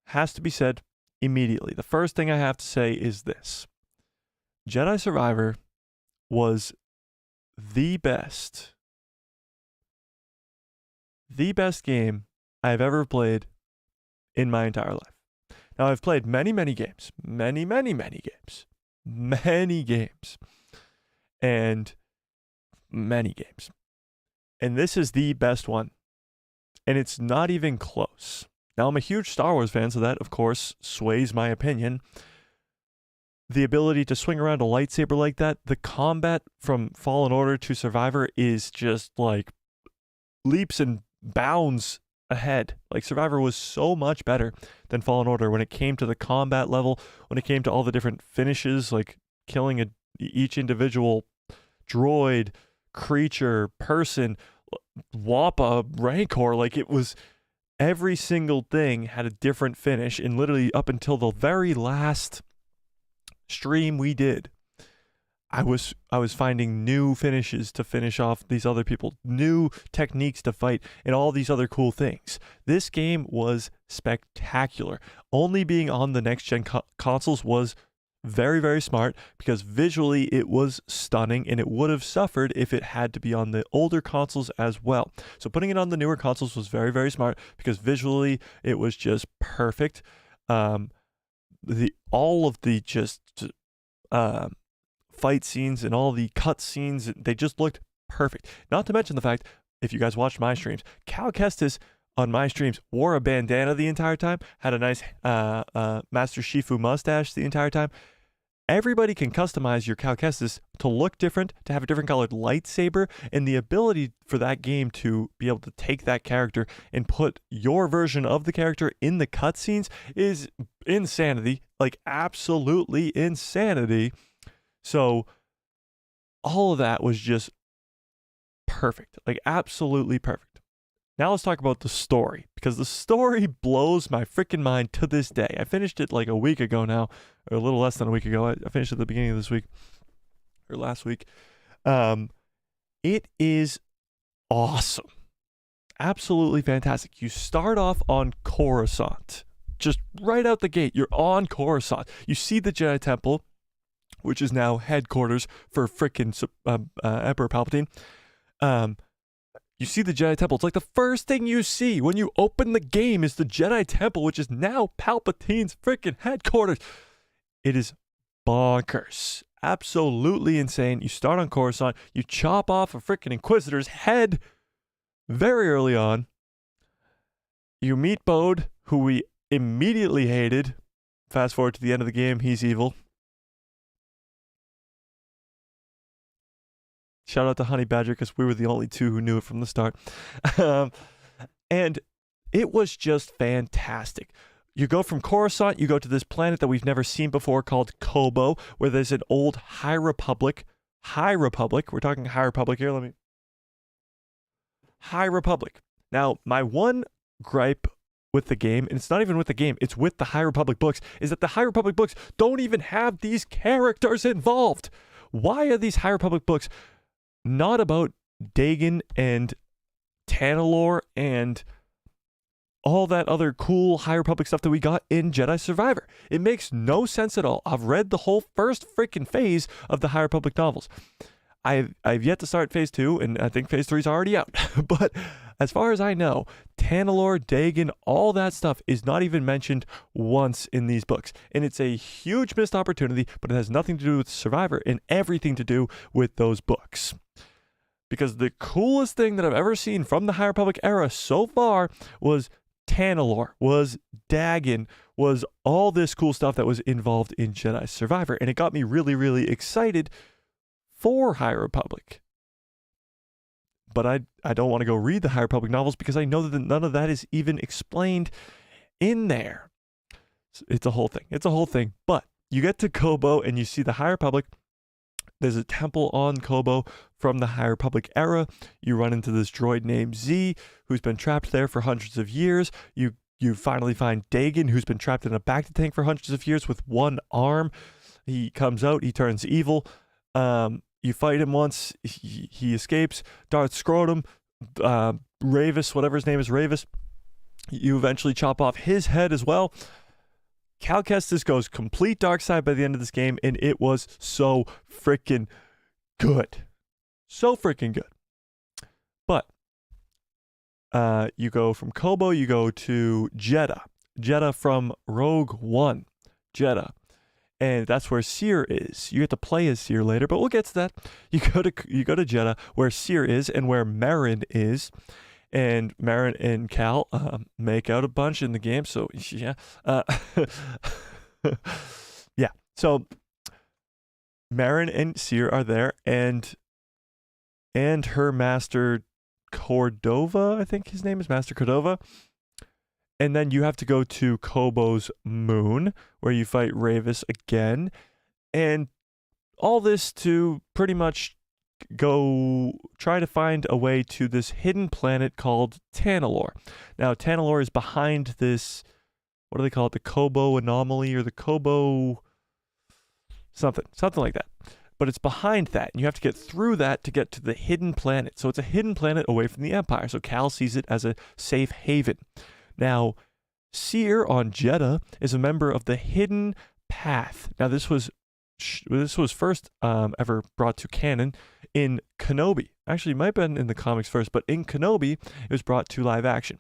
Has to be said immediately. The first thing I have to say is this. Jedi Survivor was the best game I've ever played in my entire life. Now, I've played many games. Many games. And this is the best one. And it's not even close. Now, I'm a huge Star Wars fan, so that, of course, sways my opinion. The ability to swing around a lightsaber like that, the combat from Fallen Order to Survivor is just leaps and bounds ahead. Survivor was so much better than Fallen Order when it came to the combat level, when it came to all the different finishes, killing each individual droid, creature, person, Wappa, Rancor. It was every single thing had a different finish, and literally up until the very last stream we did, I was finding new finishes to finish off these other people, new techniques to fight, and all these other cool things. This game was spectacular. Only being on the next gen consoles was very, very smart because visually it was stunning, and it would have suffered if it had to be on the older consoles as well. So putting it on the newer consoles was very, very smart because visually it was just perfect. All of the fight scenes and all the cut scenes, they just looked perfect. Not to mention the fact, if you guys watched my streams, Cal Kestis on my streams wore a bandana the entire time, had a nice Master Shifu mustache the entire time. Everybody can customize your Cal Kestis to look different, to have a different colored lightsaber, and the ability for that game to be able to take that character and put your version of the character in the cutscenes is insanity. Absolutely insanity. So all of that was just perfect. Absolutely perfect. Now let's talk about the story, because the story blows my freaking mind to this day. I finished it a week ago now, or a little less than a week ago. I finished it at the beginning of this week, or last week. It is awesome. Absolutely fantastic. You start off on Coruscant. Just right out the gate, you're on Coruscant. You see the Jedi Temple, which is now headquarters for frickin' Emperor Palpatine. You see the Jedi Temple. It's the first thing you see when you open the game is the Jedi Temple, which is now Palpatine's frickin' headquarters. It is bonkers. absolutely insane. You start on Coruscant, you chop off a freaking Inquisitor's head very early on. You meet Bode, who we immediately hated. Fast forward to the end of the game, he's evil. Shout out to Honey Badger, because we were the only two who knew it from the start. And it was just fantastic. You go from Coruscant, you go to this planet that we've never seen before called Kobo, where there's an old High Republic. We're talking High Republic here. High Republic. Now, my one gripe with the game, and it's not even with the game, it's with the High Republic books, is that the High Republic books don't even have these characters involved. Why are these High Republic books not about Dagan and Tanalorr and all that other cool High Republic stuff that we got in Jedi Survivor? It makes no sense at all. I've read the whole first freaking phase of the High Republic novels. I've yet to start phase 2, and I think phase 3 is already out. But as far as I know, Tanalorr, Dagan, all that stuff is not even mentioned once in these books. And it's a huge missed opportunity, but it has nothing to do with Survivor and everything to do with those books. Because the coolest thing that I've ever seen from the High Republic era so far was Tanalorr, was Dagan, was all this cool stuff that was involved in Jedi Survivor. And it got me really, really excited for High Republic. But I don't want to go read the High Republic novels because I know that none of that is even explained in there. It's a whole thing. It's a whole thing. But you get to Kobo and you see the High Republic. There's a temple on Kobo from the High Republic era. You run into this droid named Z, who's been trapped there for hundreds of years. You finally find Dagan, who's been trapped in a bacta tank for hundreds of years with one arm. He comes out. He turns evil. You fight him once, he escapes. Darth Scrotum, Ravis, whatever his name is, Ravis. You eventually chop off his head as well. Cal Kestis goes complete dark side by the end of this game, and it was so freaking good. So freaking good. But you go from Kobo, you go to Jeddah. Jeddah from Rogue One. Jeddah. And that's where Seer is. You get to play as Seer later, but we'll get to that. You go to Jeddah, where Seer is and where Merrin is. And Merrin and Cal make out a bunch in the game. So, yeah. Yeah. So, Merrin and Seer are there. And her master, Cordova, I think his name is Master Cordova. And then you have to go to Kobo's moon, where you fight Ravis again. And all this to pretty much go try to find a way to this hidden planet called Tanalorr. Now, Tanalorr is behind this, what do they call it? The Kobo anomaly, or the Kobo something like that. But it's behind that, and you have to get through that to get to the hidden planet. So it's a hidden planet away from the Empire. So Cal sees it as a safe haven. Now, Seer on Jeddah is a member of the Hidden Path. Now, this was first ever brought to canon in Kenobi. Actually, it might have been in the comics first, but in Kenobi, it was brought to live action.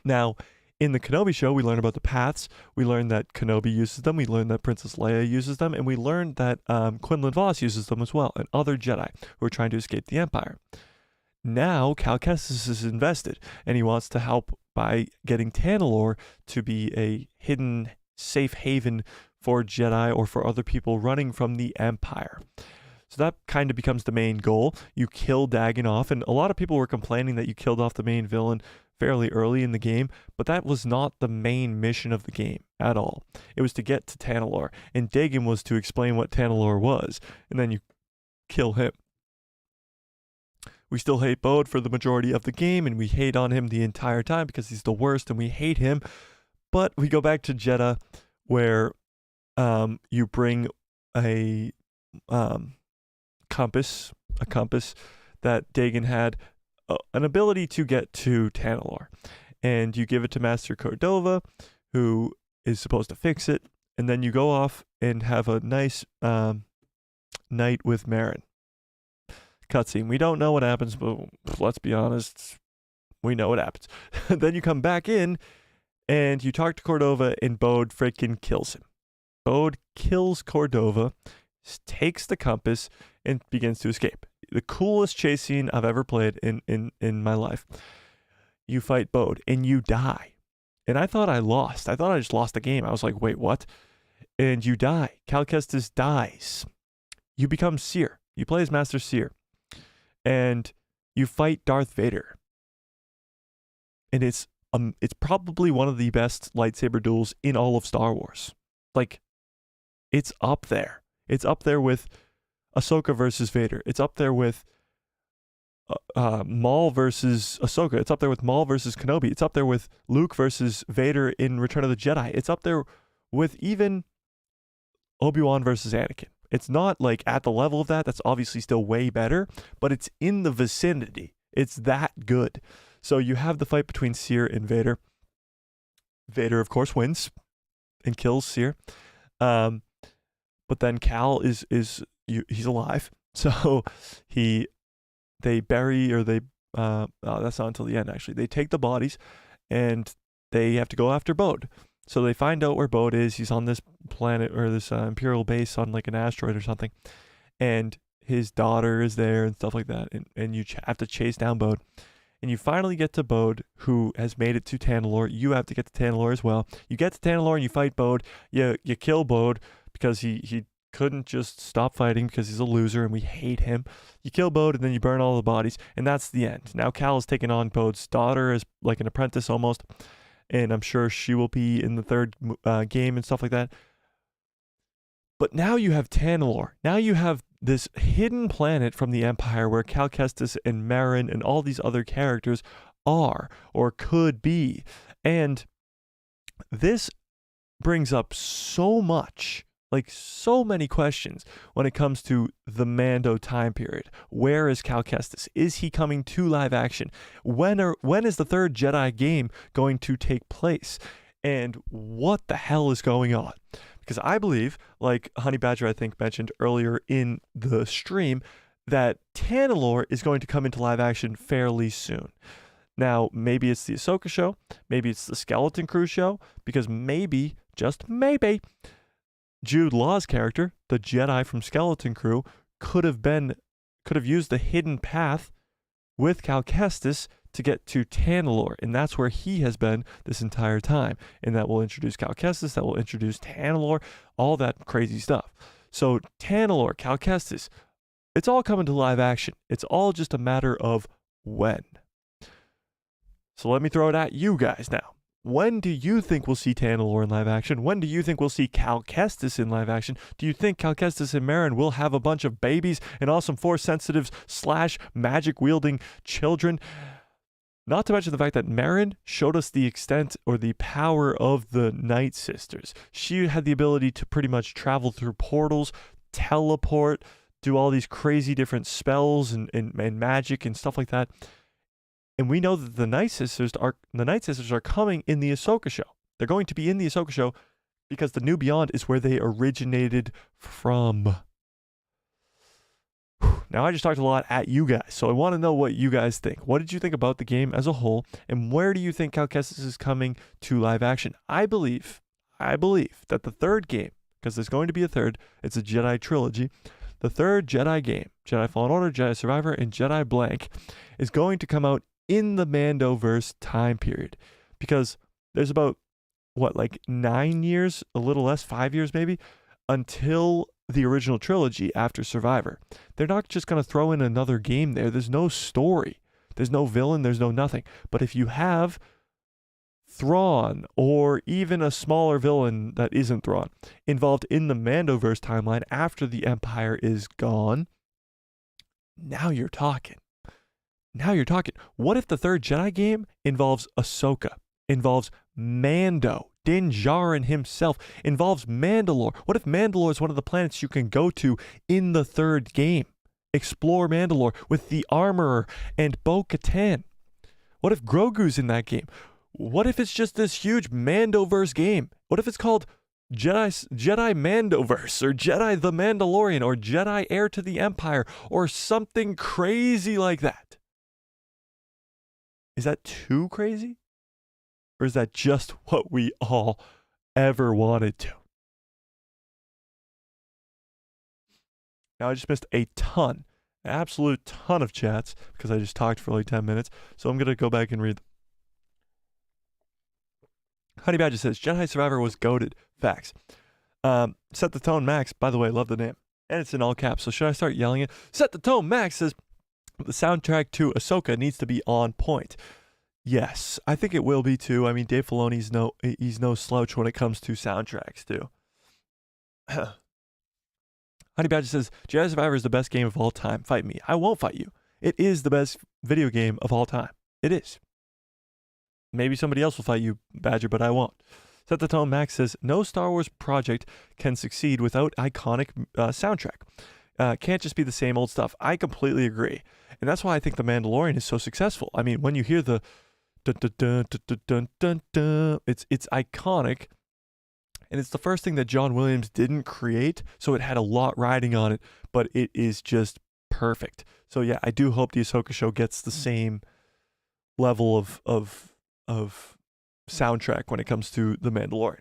Now, in the Kenobi show, we learn about the paths. We learn that Kenobi uses them. We learn that Princess Leia uses them. And we learn that Quinlan Vos uses them as well, and other Jedi who are trying to escape the Empire. Now, Cal Kestis is invested, and he wants to help by getting Tanalorr to be a hidden safe haven for Jedi or for other people running from the Empire. So that kind of becomes the main goal. You kill Dagan off, and a lot of people were complaining that you killed off the main villain fairly early in the game, but that was not the main mission of the game at all. It was to get to Tanalorr, and Dagan was to explain what Tanalorr was, and then you kill him. We still hate Bode for the majority of the game, and we hate on him the entire time because he's the worst, and we hate him. But we go back to Jeddah, where you bring a compass that Dagan had, an ability to get to Tanalorr, and you give it to Master Cordova, who is supposed to fix it, and then you go off and have a nice night with Merrin. Cutscene. We don't know what happens, but let's be honest, we know what happens. Then you come back in, and you talk to Cordova, and Bode freaking kills him. Bode kills Cordova, takes the compass, and begins to escape. The coolest chase scene I've ever played in my life. You fight Bode, and you die. And I thought I lost. I thought I just lost the game. I was like, wait, what? And you die. Cal Kestis dies. You become Seer. You play as Master Seer. And you fight Darth Vader. And it's probably one of the best lightsaber duels in all of Star Wars. Like, it's up there. It's up there with Ahsoka versus Vader. It's up there with Maul versus Ahsoka. It's up there with Maul versus Kenobi. It's up there with Luke versus Vader in Return of the Jedi. It's up there with even Obi-Wan versus Anakin. It's not like at the level of that. That's obviously still way better, but it's in the vicinity. It's that good. So you have the fight between Seer and Vader. Vader, of course, wins and kills Seer. But then Cal he's alive. So they bury, or they that's not until the end actually. They take the bodies and they have to go after Bode. So they find out where Bode is. He's on this planet, or this Imperial base on like an asteroid or something. And his daughter is there and stuff like that. And you have to chase down Bode. And you finally get to Bode, who has made it to Tanalorr. You have to get to Tanalorr as well. You get to Tanalorr and you fight Bode. You kill Bode because he couldn't just stop fighting because he's a loser and we hate him. You kill Bode and then you burn all the bodies. And that's the end. Now Cal has taken on Bode's daughter as like an apprentice almost. And I'm sure she will be in the third game and stuff like that. But now you have Tanalorr. Now you have this hidden planet from the Empire where Cal Kestis and Merrin and all these other characters are or could be. And this brings up so much, like so many questions when it comes to the Mando time period. Where is Cal Kestis? Is he coming to live action? When is the third Jedi game going to take place? And what the hell is going on? Because I believe, like Honey Badger I think mentioned earlier in the stream, that Tanalorr is going to come into live action fairly soon. Now, maybe it's the Ahsoka show, maybe it's the Skeleton Crew show, because maybe, just maybe, Jude Law's character, the Jedi from Skeleton Crew, could have used the hidden path with Cal Kestis to get to Tanalorr, and that's where he has been this entire time. And that will introduce Cal Kestis, that will introduce Tanalorr, all that crazy stuff. So Tanalorr, Cal Kestis, it's all coming to live action. It's all just a matter of when. So let me throw it at you guys now. When do you think we'll see Tanalorr in live action? When do you think we'll see Cal Kestis in live action? Do you think Cal Kestis and Merrin will have a bunch of babies and awesome Force sensitives / magic wielding children? Not to mention the fact that Merrin showed us the extent or the power of the Night Sisters. She had the ability to pretty much travel through portals, teleport, do all these crazy different spells and magic and stuff like that. And we know that the Night Sisters are coming in the Ahsoka show. They're going to be in the Ahsoka show because the New Beyond is where they originated from. Now, I just talked a lot at you guys, so I want to know what you guys think. What did you think about the game as a whole, and where do you think Cal Kestis is coming to live action? I believe that the third game, because there's going to be a third, it's a Jedi trilogy, the third Jedi game, Jedi Fallen Order, Jedi Survivor, and Jedi Blank, is going to come out in the Mandoverse time period, because there's about, 9 years, a little less, 5 years maybe, until the original trilogy after Survivor. They're not just going to throw in another game there. There's no story. There's no villain. There's no nothing. But if you have Thrawn, or even a smaller villain that isn't Thrawn, involved in the Mandoverse timeline after the Empire is gone, now you're talking. What if the third Jedi game involves Ahsoka, involves Mando, Din Djarin himself, involves Mandalore? What if Mandalore is one of the planets you can go to in the third game? Explore Mandalore with the Armorer and Bo-Katan. What if Grogu's in that game? What if it's just this huge Mandoverse game? What if it's called Jedi Mandoverse, or Jedi the Mandalorian, or Jedi Heir to the Empire, or something crazy like that? Is that too crazy? Or is that just what we all ever wanted to? Now, I just missed a ton, an absolute ton of chats because I just talked for like 10 minutes. So I'm going to go back and read. Honey Badger says, Jedi Survivor was goated. Facts. Set the Tone Max, by the way, love the name. And it's in all caps, so should I start yelling it? Set the Tone Max says, the soundtrack to Ahsoka needs to be on point. Yes, I think it will be too. I mean, Dave Filoni's he's no slouch when it comes to soundtracks too. Honey Badger says, Jedi Survivor is the best game of all time. Fight me. I won't fight you. It is the best video game of all time. It is. Maybe somebody else will fight you, Badger, but I won't. Set the Tone Max says, no Star Wars project can succeed without iconic soundtrack. Can't just be the same old stuff. I completely agree. And that's why I think The Mandalorian is so successful. I mean, when you hear the dun dun dun dun dun dun dun, it's iconic. And it's the first thing that John Williams didn't create, so it had a lot riding on it, but it is just perfect. So yeah, I do hope the Ahsoka show gets the same level of soundtrack when it comes to The Mandalorian.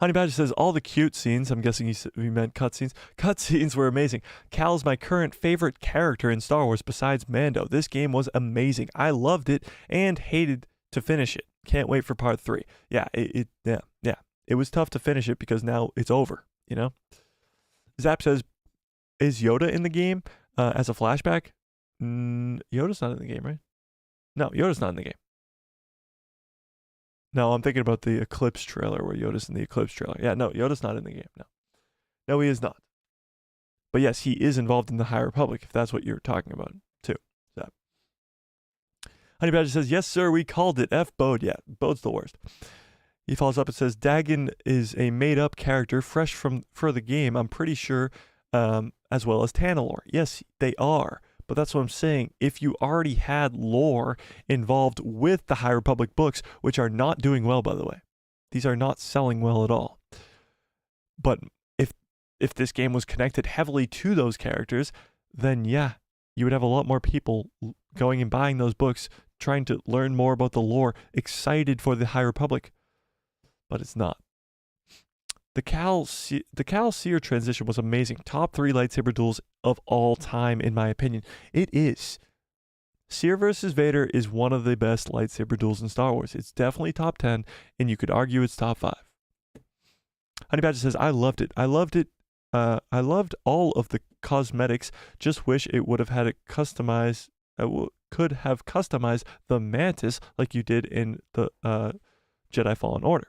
Honey Badger says, all the cute scenes, I'm guessing he meant cutscenes. Cutscenes were amazing. Cal's my current favorite character in Star Wars besides Mando. This game was amazing. I loved it and hated to finish it. Can't wait for part 3. Yeah, yeah. It was tough to finish it because now it's over, you know? Zap says, is Yoda in the game as a flashback? Yoda's not in the game, right? No, Yoda's not in the game. No, I'm thinking about the Eclipse trailer where Yoda's in the Eclipse trailer. Yeah, no, Yoda's not in the game. No, he is not. But yes, he is involved in the High Republic, if that's what you're talking about, too. So. Honey Badger says, yes, sir, we called it. F Bode. Yeah, Bode's the worst. He follows up and says, Dagon is a made-up character fresh for the game, I'm pretty sure, as well as Tanalorr. Yes, they are. But that's what I'm saying. If you already had lore involved with the High Republic books, which are not doing well, by the way. These are not selling well at all. But if this game was connected heavily to those characters, then yeah, you would have a lot more people going and buying those books, trying to learn more about the lore, excited for the High Republic. But it's not. The Cal Seer transition was amazing. Top 3 lightsaber duels of all time, in my opinion. It is. Seer versus Vader is one of the best lightsaber duels in Star Wars. It's definitely top 10, and you could argue it's top 5. Honey Badger says, I loved it. I loved it. I loved all of the cosmetics. Just wish it would have had it customized. Could have customized the Mantis like you did in the Jedi Fallen Order.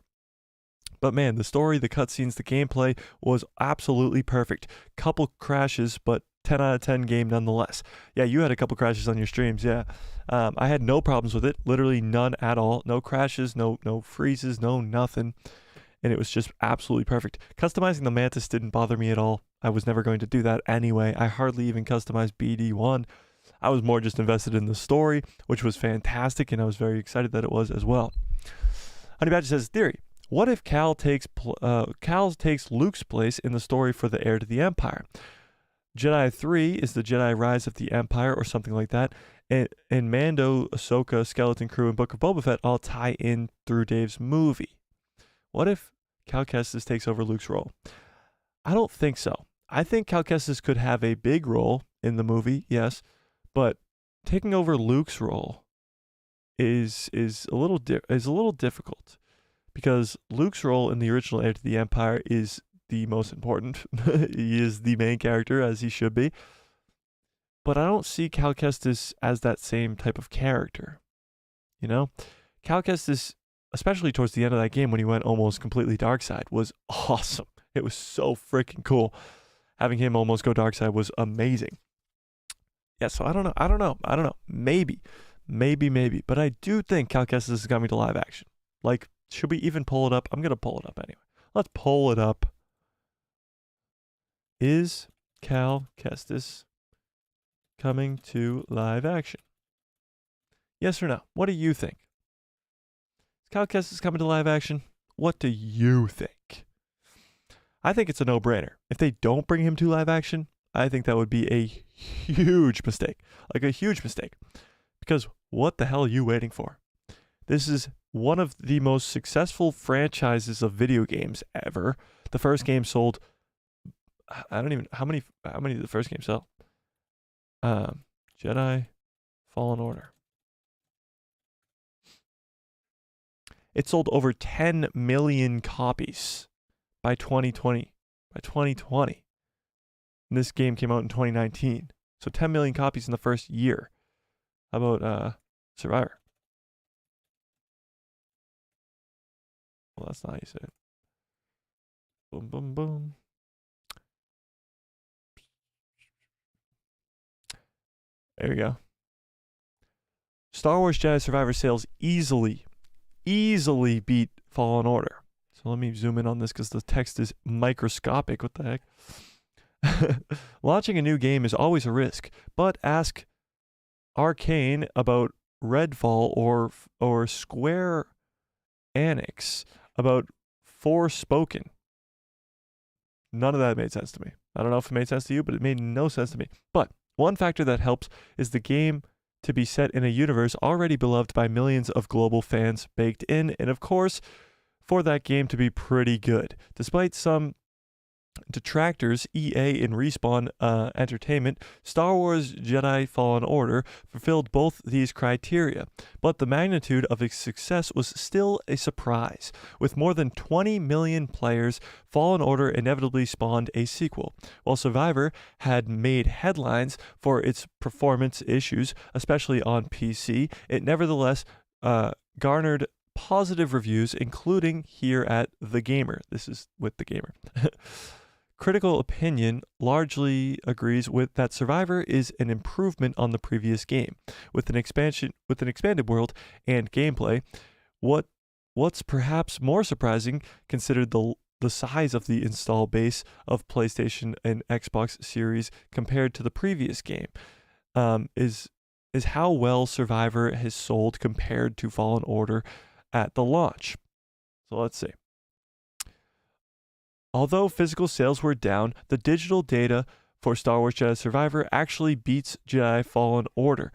But man, the story, the cutscenes, the gameplay was absolutely perfect. Couple crashes, but 10 out of 10 game nonetheless. Yeah, you had a couple crashes on your streams, yeah. I had no problems with it, literally none at all. No crashes, no freezes, no nothing. And it was just absolutely perfect. Customizing the Mantis didn't bother me at all. I was never going to do that anyway. I hardly even customized BD1. I was more just invested in the story, which was fantastic, and I was very excited that it was as well. Honey Badger says, theory. What if Cal takes Luke's place in the story for the heir to the Empire? Jedi 3 is the Jedi Rise of the Empire or something like that. And Mando, Ahsoka, Skeleton Crew, and Book of Boba Fett all tie in through Dave's movie. What if Cal Kestis takes over Luke's role? I don't think so. I think Cal Kestis could have a big role in the movie, yes, but taking over Luke's role is a little difficult. Because Luke's role in the original Heir to the Empire is the most important. He is the main character, as he should be. But I don't see Cal Kestis as that same type of character. You know? Cal Kestis, especially towards the end of that game when he went almost completely dark side, was awesome. It was so freaking cool. Having him almost go dark side was amazing. Yeah, so I don't know. Maybe. But I do think Cal Kestis is coming to live action. Like, should we even pull it up? I'm going to pull it up anyway. Let's pull it up. Is Cal Kestis coming to live action? Yes or no? What do you think? Is Cal Kestis coming to live action? What do you think? I think it's a no-brainer. If they don't bring him to live action, I think that would be a huge mistake. Like a huge mistake. Because what the hell are you waiting for? This is one of the most successful franchises of video games ever. The first game sold, I don't even, how many did the first game sell? Jedi Fallen Order. It sold over 10 million copies by 2020. By 2020. And this game came out in 2019. So 10 million copies in the first year. How about Survivor? Well, that's not how you say it. Boom, boom, boom. There you go. Star Wars Jedi Survivor sales easily beat Fallen Order. So let me zoom in on this because the text is microscopic. What the heck? Launching a new game is always a risk, but ask Arcane about Redfall or Square Enix about Forspoken. None of that made sense to me. I don't know if it made sense to you, but it made no sense to me. But one factor that helps is the game to be set in a universe already beloved by millions of global fans baked in, and of course, for that game to be pretty good. Despite some detractors, EA and Respawn Entertainment, Star Wars Jedi Fallen Order fulfilled both these criteria, but the magnitude of its success was still a surprise. With more than 20 million players, Fallen Order inevitably spawned a sequel. While Survivor had made headlines for its performance issues, especially on PC, it nevertheless garnered positive reviews, including here at The Gamer. This is with The Gamer. Critical opinion largely agrees with that Survivor is an improvement on the previous game, with an expanded world and gameplay. What's perhaps more surprising, considered the size of the install base of PlayStation and Xbox Series compared to the previous game, is how well Survivor has sold compared to Fallen Order at the launch. So let's see. Although physical sales were down, the digital data for Star Wars Jedi Survivor actually beats Jedi Fallen Order.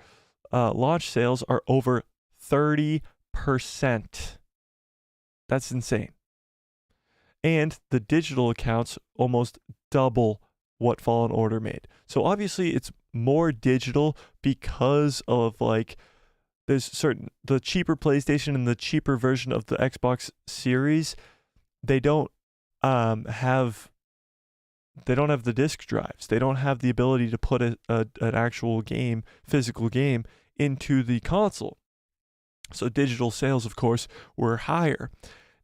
Launch sales are over 30%. That's insane. And the digital accounts almost double what Fallen Order made. So obviously it's more digital because of there's the cheaper PlayStation and the cheaper version of the Xbox Series, they don't have the disk drives. They don't have the ability to put an actual game, physical game, into the console. So digital sales, of course, were higher.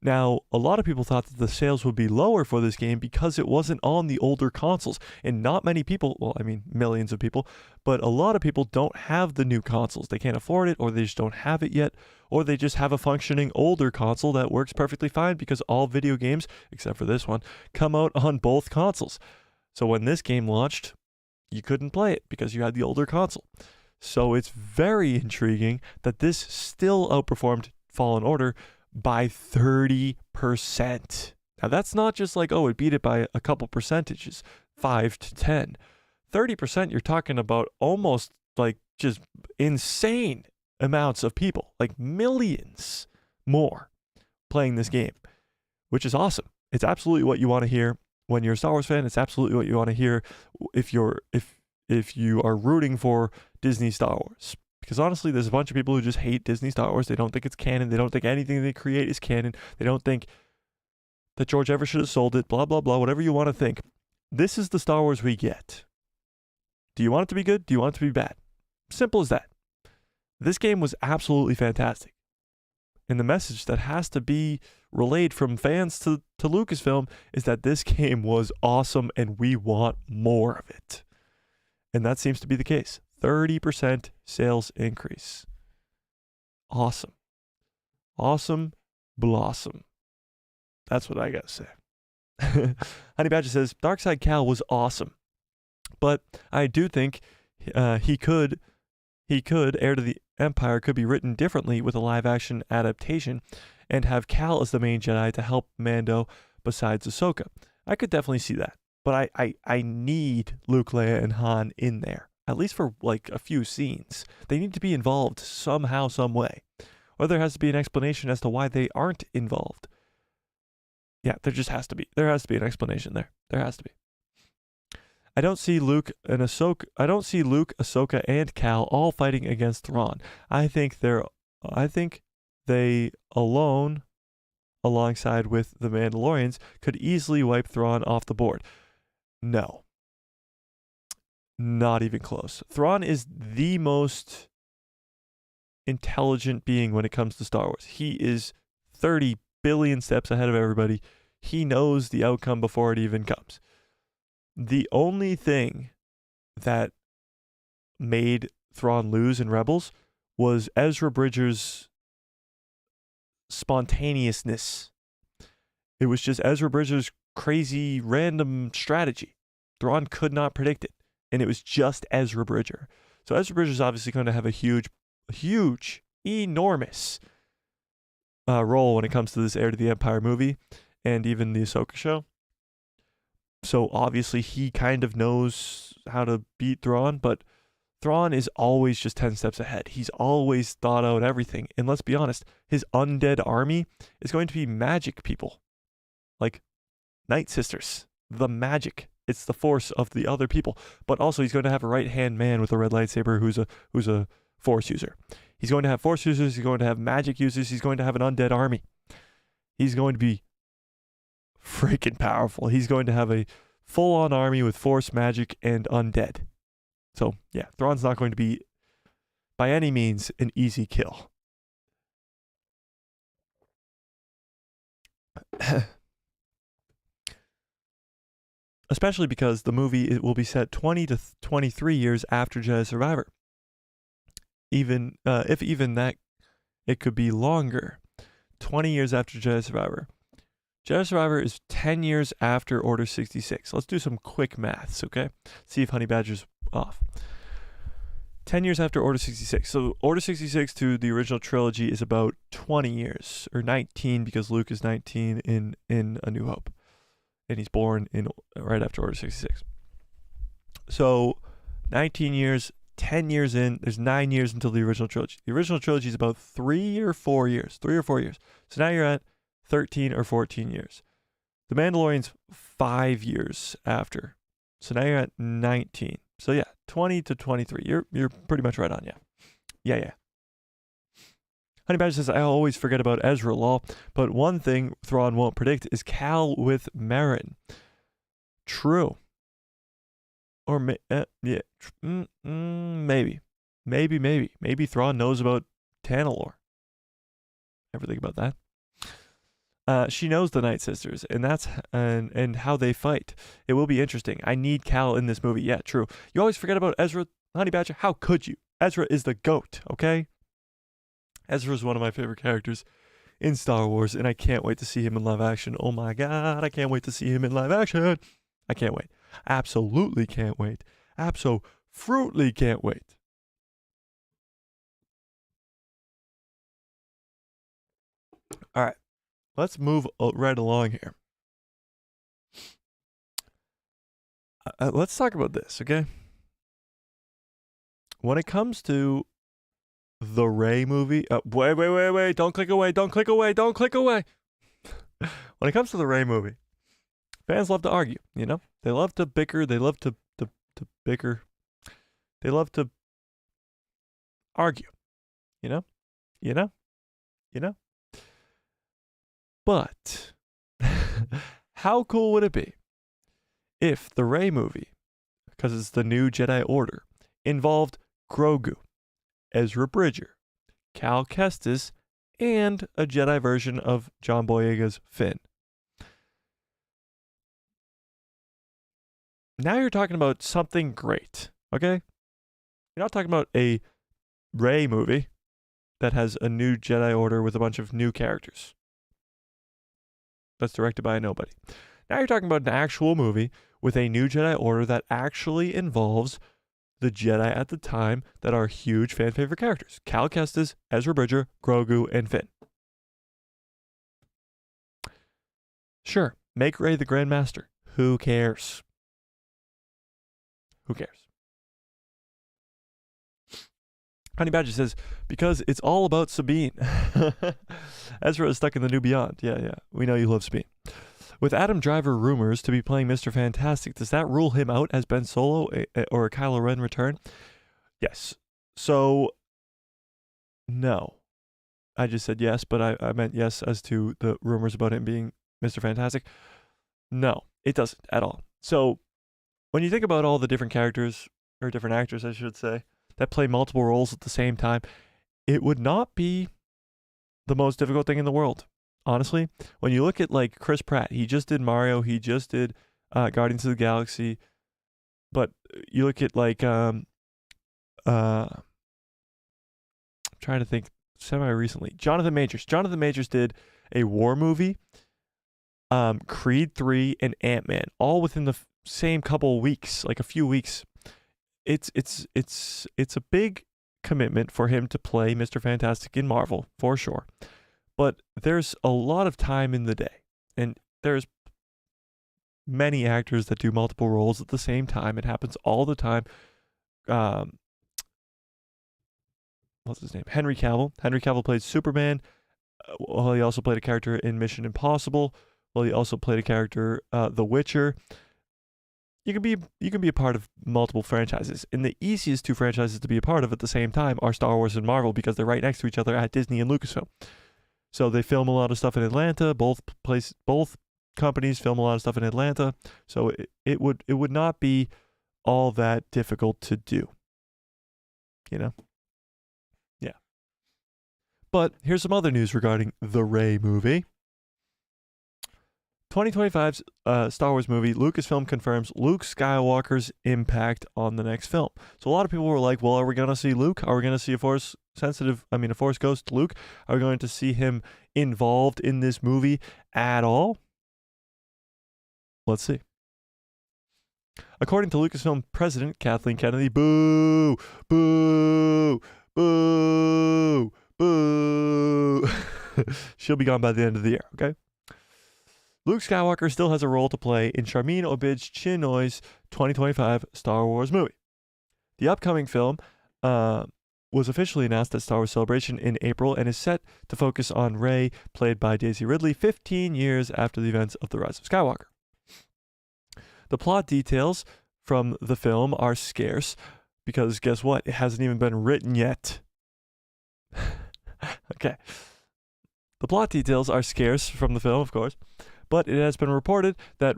Now, a lot of people thought that the sales would be lower for this game because it wasn't on the older consoles. And not many people, well, I mean, millions of people, but a lot of people don't have the new consoles. They can't afford it, or they just don't have it yet, or they just have a functioning older console that works perfectly fine because all video games, except for this one, come out on both consoles. So when this game launched, you couldn't play it because you had the older console. So it's very intriguing that this still outperformed Fallen Order by 30%. Now that's not just it beat it by a couple percentages, 5 to 10. 30%, you're talking about almost just insane amounts of people, millions more playing this game, which is awesome. It's absolutely what you want to hear when you're a Star Wars fan. It's absolutely what you want to hear if you are rooting for Disney Star Wars. Because honestly, there's a bunch of people who just hate Disney Star Wars. They don't think it's canon. They don't think anything they create is canon. They don't think that George ever should have sold it, blah, blah, blah, whatever you want to think. This is the Star Wars we get. Do you want it to be good? Do you want it to be bad? Simple as that. This game was absolutely fantastic. And the message that has to be relayed from fans to Lucasfilm is that this game was awesome and we want more of it. And that seems to be the case. 30% sales increase. Awesome. Awesome blossom. That's what I gotta say. Honey Badger says, Darkside Cal was awesome. But I do think he could, Heir to the Empire could be written differently with a live action adaptation and have Cal as the main Jedi to help Mando besides Ahsoka. I could definitely see that. But I need Luke, Leia, and Han in there. At least for a few scenes. They need to be involved somehow, some way. or there has to be an explanation as to why they aren't involved. Yeah, there just has to be. There has to be an explanation there. There has to be. I don't see Luke, Ahsoka, and Cal all fighting against Thrawn. I think they alone, alongside with the Mandalorians, could easily wipe Thrawn off the board. No. Not even close. Thrawn is the most intelligent being when it comes to Star Wars. He is 30 billion steps ahead of everybody. He knows the outcome before it even comes. The only thing that made Thrawn lose in Rebels was Ezra Bridger's spontaneousness. It was just Ezra Bridger's crazy random strategy. Thrawn could not predict it, and it was just Ezra Bridger. So Ezra Bridger is obviously going to have a huge, enormous role when it comes to this Heir to the Empire movie and even the Ahsoka show. So obviously he kind of knows how to beat Thrawn, but Thrawn is always just 10 steps ahead. He's always thought out everything. And let's be honest, his undead army is going to be magic people. Like Night Sisters. The magic. It's the force of the other people. But also he's going to have a right-hand man with a red lightsaber who's a force user. He's going to have force users. He's going to have magic users. He's going to have an undead army. He's going to be freaking powerful. He's going to have a full-on army with force, magic, and undead. So, yeah, Thrawn's not going to be, by any means, an easy kill. Especially because the movie will be set 20 to 23 years after Jedi Survivor. If even that, it could be longer. 20 years after Jedi Survivor. Jedi Survivor is 10 years after Order 66. Let's do some quick maths, okay? See if Honey Badger's off. 10 years after Order 66. So Order 66 to the original trilogy is about 20 years, or 19 because Luke is 19 in A New Hope. And he's born right after Order 66. So 19 years, 10 years in, there's 9 years until the original trilogy. The original trilogy is about 3 or 4 years. So now you're at 13 or 14 years. The Mandalorian's 5 years after. So now you're at 19. So yeah, 20 to 23. You're pretty much right on, yeah. Yeah. Honey Badger says, I always forget about Ezra, lol. But one thing Thrawn won't predict is Cal with Merrin. True. Or maybe. Maybe Thrawn knows about Tanalorr. Ever think about that? She knows the Night Sisters, and how they fight. It will be interesting. I need Cal in this movie. Yeah, true. You always forget about Ezra, Honey Badger. How could you? Ezra is the GOAT, okay? Ezra is one of my favorite characters in Star Wars, and I can't wait to see him in live action. Oh my god, I can't wait to see him in live action. I can't wait. Absolutely can't wait. Abso-fruitly can't wait. All right. Let's move right along here. Let's talk about this, okay? When it comes to the Rey movie, wait, don't click away. When it comes to the Rey movie, fans love to argue, you know? They love to bicker, they love to bicker. They love to argue, you know? But how cool would it be if the Rey movie, because it's the new Jedi Order, involved Grogu, Ezra Bridger, Cal Kestis, and a Jedi version of John Boyega's Finn? Now you're talking about something great, okay? You're not talking about a Rey movie that has a new Jedi Order with a bunch of new characters. That's directed by nobody. Now you're talking about an actual movie with a new Jedi Order that actually involves the Jedi at the time that are huge fan favorite characters. Cal Kestis, Ezra Bridger, Grogu, and Finn. Sure, make Rey the Grand Master. Who cares? Honey Badger says, because it's all about Sabine. Ezra is stuck in the New Beyond. Yeah. We know you love Sabine. With Adam Driver rumors to be playing Mr. Fantastic, does that rule him out as Ben Solo or a Kylo Ren return? Yes. So, no. I just said yes, but I meant yes as to the rumors about him being Mr. Fantastic. No, it doesn't at all. So, when you think about all the different characters, or different actors, I should say, that play multiple roles at the same time, it would not be the most difficult thing in the world. Honestly, when you look at like Chris Pratt, he just did Mario, he just did Guardians of the Galaxy, but you look at like I'm trying to think semi-recently, Jonathan Majors did a war movie, Creed 3 and Ant-Man, all within the same couple of weeks, like a few weeks. It's a big commitment for him to play Mr. Fantastic in Marvel, for sure. But there's a lot of time in the day, and there's many actors that do multiple roles at the same time. It happens all the time. What's his name? Henry Cavill. Henry Cavill played Superman. Well, he also played a character in Mission Impossible. Well, he also played a character, The Witcher. You can be a part of multiple franchises, and the easiest two franchises to be a part of at the same time are Star Wars and Marvel because they're right next to each other at Disney and Lucasfilm. So they film a lot of stuff in Atlanta. Both companies film a lot of stuff in Atlanta. So it would not be all that difficult to do. You know? Yeah. But here's some other news regarding the Rey movie. 2025's Star Wars movie, Lucasfilm confirms Luke Skywalker's impact on the next film. So a lot of people were like, well, are we going to see Luke? Are we going to see a Force Ghost Luke? Are we going to see him involved in this movie at all? Let's see. According to Lucasfilm president Kathleen Kennedy, boo, boo, boo, boo. She'll be gone by the end of the year, okay? Luke Skywalker still has a role to play in Sharmeen Obaid-Chinoy's 2025 Star Wars movie. The upcoming film was officially announced at Star Wars Celebration in April and is set to focus on Rey, played by Daisy Ridley, 15 years after the events of The Rise of Skywalker. The plot details from the film are scarce because guess what? It hasn't even been written yet. Okay. The plot details are scarce from the film, of course. But it has been reported that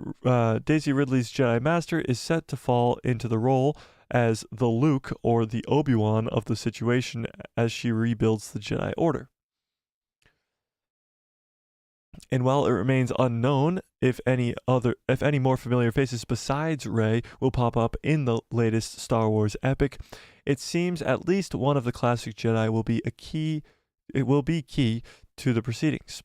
Daisy Ridley's Jedi Master is set to fall into the role as the Luke or the Obi-Wan of the situation as she rebuilds the Jedi Order. And while it remains unknown if any more familiar faces besides Rey will pop up in the latest Star Wars epic, it seems at least one of the classic Jedi will be key to the proceedings.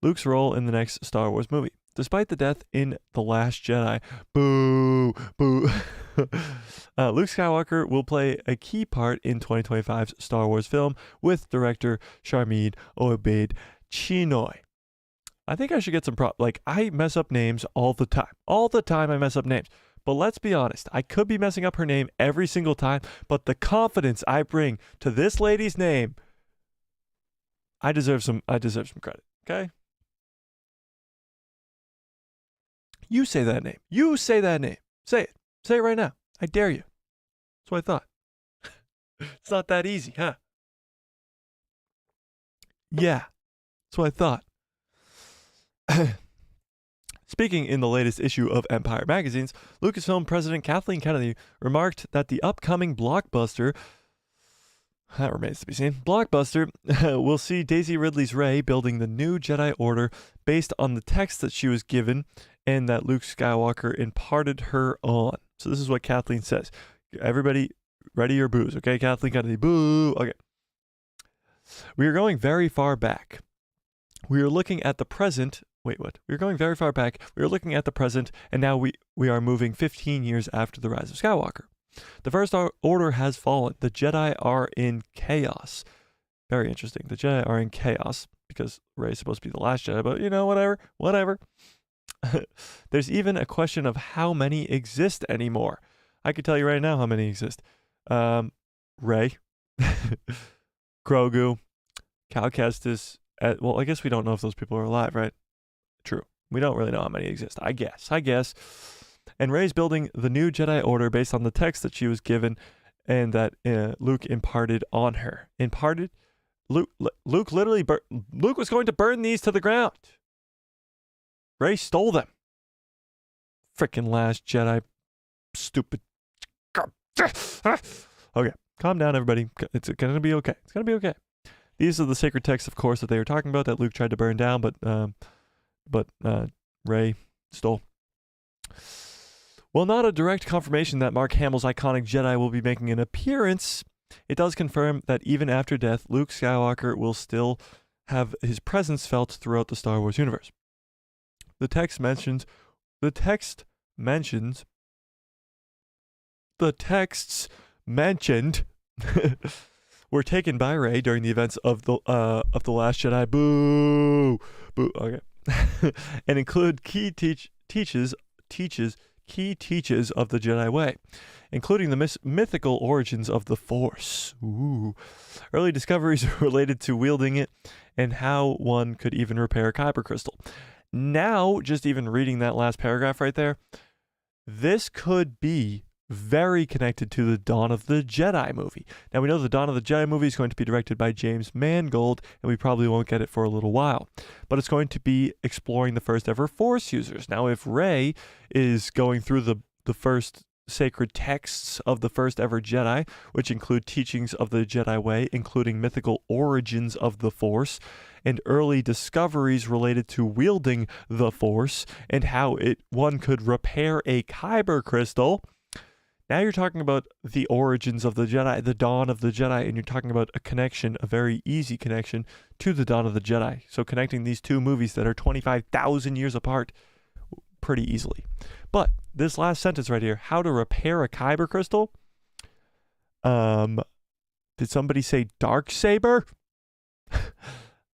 Luke's role in the next Star Wars movie. Despite the death in The Last Jedi, boo, boo, Luke Skywalker will play a key part in 2025's Star Wars film with director Sharmeen Obaid-Chinoy. I think I should get some I mess up names all the time. All the time I mess up names. But let's be honest, I could be messing up her name every single time, but the confidence I bring to this lady's name, I deserve some credit, okay? You say that name. You say that name. Say it. Say it right now. I dare you. That's what I thought. It's not that easy, huh? Yeah. That's what I thought. Speaking in the latest issue of Empire magazines, Lucasfilm president Kathleen Kennedy remarked that the upcoming blockbuster, that remains to be seen, blockbuster will see Daisy Ridley's Rey building the new Jedi Order based on the text that she was given and that Luke Skywalker imparted her on. So this is what Kathleen says. Everybody, ready your boos, okay? Kathleen Kennedy, boo. Okay. We are going very far back. We are looking at the present. Wait, what? We're going very far back. We are looking at the present, and now we are moving 15 years after the rise of Skywalker. The First Order has fallen. The Jedi are in chaos. Very interesting. The Jedi are in chaos because Rey is supposed to be the last Jedi, but whatever. There's even a question of how many exist anymore. I could tell you right now how many exist. Rey, Grogu, Cal Kestis. Well, I guess we don't know if those people are alive, right? True. We don't really know how many exist. I guess. And Rey's building the new Jedi Order based on the text that she was given and that Luke imparted on her. Imparted? Luke literally, Luke was going to burn these to the ground. Rey stole them. Frickin' Last Jedi. Stupid. Okay, calm down, everybody. It's gonna be okay. It's gonna be okay. These are the sacred texts, of course, that they were talking about that Luke tried to burn down, but Rey stole. While not a direct confirmation that Mark Hamill's iconic Jedi will be making an appearance, it does confirm that even after death, Luke Skywalker will still have his presence felt throughout the Star Wars universe. The text mentions were taken by Rey during the events of the Last Jedi. Boo, boo. Okay, and include key teaches of the Jedi way, including the mythical origins of the Force. Ooh. Early discoveries related to wielding it and how one could even repair a kyber crystal. Now, just even reading that last paragraph right there, this could be very connected to the Dawn of the Jedi movie. Now, we know the Dawn of the Jedi movie is going to be directed by James Mangold, and we probably won't get it for a little while. But it's going to be exploring the first ever Force users. Now, if Rey is going through the first sacred texts of the first ever Jedi, which include teachings of the Jedi way, including mythical origins of the Force, and early discoveries related to wielding the Force, and how one could repair a kyber crystal. Now you're talking about the origins of the Jedi, the Dawn of the Jedi, and you're talking about a connection, a very easy connection to the Dawn of the Jedi. So connecting these two movies that are 25,000 years apart pretty easily. But this last sentence right here, how to repair a kyber crystal? Did somebody say Darksaber?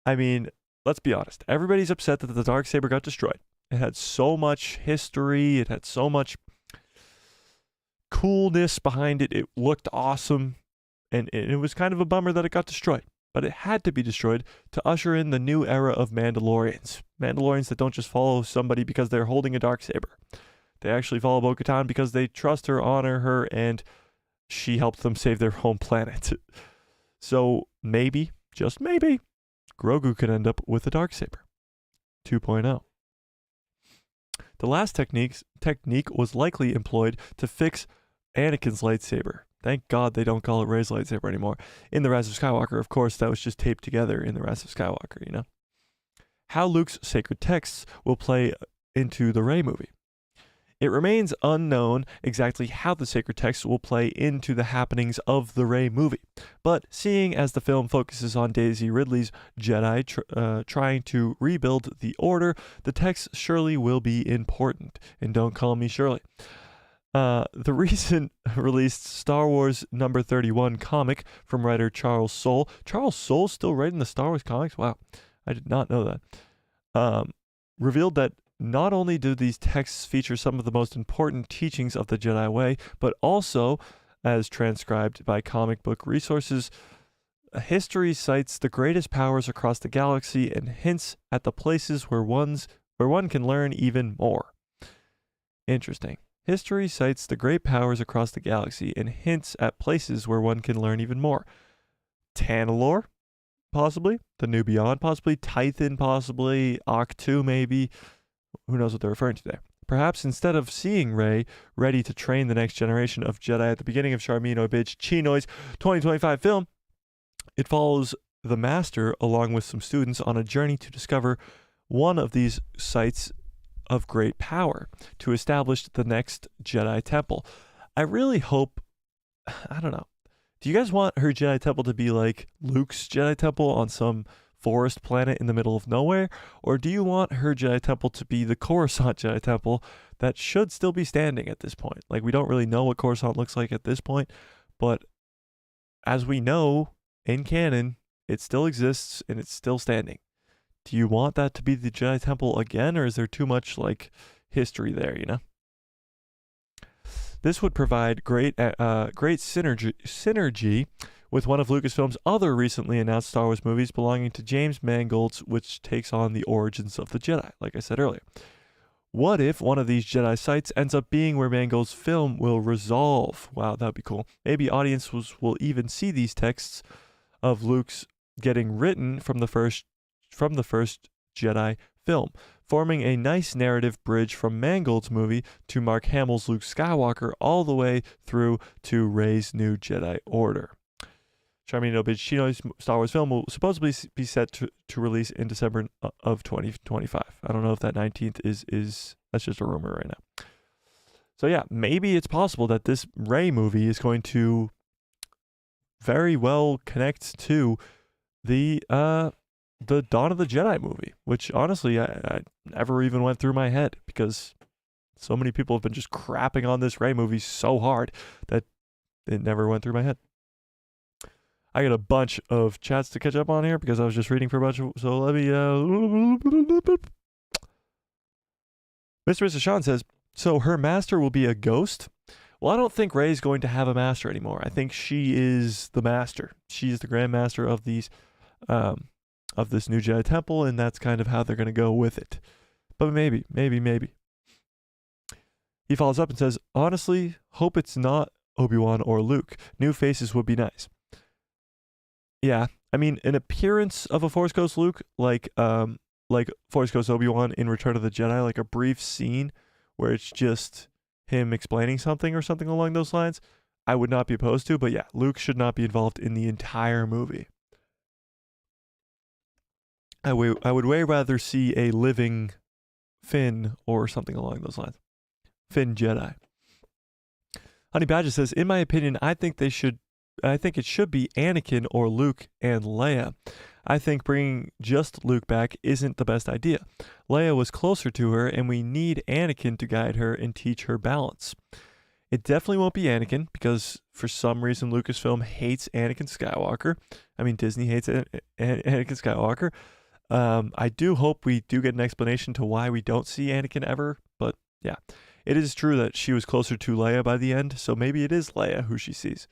I mean, let's be honest. Everybody's upset that the Darksaber got destroyed. It had so much history. It had so much coolness behind it. It looked awesome. And it was kind of a bummer that it got destroyed. But it had to be destroyed to usher in the new era of Mandalorians. Mandalorians that don't just follow somebody because they're holding a Darksaber. They actually follow Bo-Katan because they trust her, honor her, and she helped them save their home planet. So maybe, just maybe, Grogu could end up with a Darksaber 2.0. The last technique was likely employed to fix Anakin's lightsaber. Thank God they don't call it Rey's lightsaber anymore. In The Rise of Skywalker, of course, that was just taped together in The Rise of Skywalker, you know? How Luke's sacred texts will play into the Rey movie. It remains unknown exactly how the sacred texts will play into the happenings of the Rey movie. But seeing as the film focuses on Daisy Ridley's Jedi trying to rebuild the Order, the texts surely will be important. And don't call me Shirley. The recent released Star Wars number 31 comic from writer Charles Soule. Charles Soule still writing the Star Wars comics? Wow, I did not know that. Revealed that not only do these texts feature some of the most important teachings of the Jedi way, but also, as transcribed by comic book resources, history cites the greatest powers across the galaxy and hints at the places where one can learn even more. Interesting. History cites the great powers across the galaxy and hints at places where one can learn even more. Tanalorr, possibly. The New Beyond, possibly. Tython, possibly. Octu, maybe. Who knows what they're referring to there. Perhaps instead of seeing Rey ready to train the next generation of Jedi at the beginning of Charmino Bitch Chinoy's 2025 film, it follows the Master along with some students on a journey to discover one of these sites of great power to establish the next Jedi Temple. I really hope, I don't know, do you guys want her Jedi Temple to be like Luke's Jedi Temple on some forest planet in the middle of nowhere? Or do you want her Jedi Temple to be the Coruscant Jedi Temple that should still be standing at this point? Like, we don't really know what Coruscant looks like at this point, but as we know in canon, it still exists and it's still standing. Do you want that to be the Jedi Temple again, or is there too much, like, history there, you know? This would provide great synergy with one of Lucasfilm's other recently announced Star Wars movies belonging to James Mangold's, which takes on the origins of the Jedi, like I said earlier. What if one of these Jedi sites ends up being where Mangold's film will resolve? Wow, that'd be cool. Maybe audiences will even see these texts of Luke's getting written from the first Jedi film, forming a nice narrative bridge from Mangold's movie to Mark Hamill's Luke Skywalker all the way through to Rey's new Jedi Order. Charming Nobicino's Star Wars film will supposedly be set to release in December of 2025. I don't know if that 19th is that's just a rumor right now. So yeah, maybe it's possible that this Rey movie is going to very well connect to the Dawn of the Jedi movie, which honestly I never even went through my head because so many people have been just crapping on this Rey movie so hard that it never went through my head. I got a bunch of chats to catch up on here because I was just reading for a bunch of, so let me, Mr. Sean says, so her master will be a ghost? Well, I don't think Rey's going to have a master anymore. I think she is the master. She is the Grand Master of these, of this new Jedi Temple, and that's kind of how they're going to go with it. But maybe. He follows up and says, honestly, hope it's not Obi-Wan or Luke. New faces would be nice. Yeah, I mean, an appearance of a Force Ghost Luke, like Force Ghost Obi-Wan in Return of the Jedi, like a brief scene where it's just him explaining something or something along those lines, I would not be opposed to. But yeah, Luke should not be involved in the entire movie. I would way rather see a living Finn or something along those lines. Finn Jedi. Honey Badger says, in my opinion, I think it should be Anakin or Luke and Leia. I think bringing just Luke back isn't the best idea. Leia was closer to her, and we need Anakin to guide her and teach her balance. It definitely won't be Anakin, because for some reason Lucasfilm hates Anakin Skywalker. I mean, Disney hates Anakin Skywalker. I do hope we do get an explanation to why we don't see Anakin ever, but yeah. It is true that she was closer to Leia by the end, so maybe it is Leia who she sees.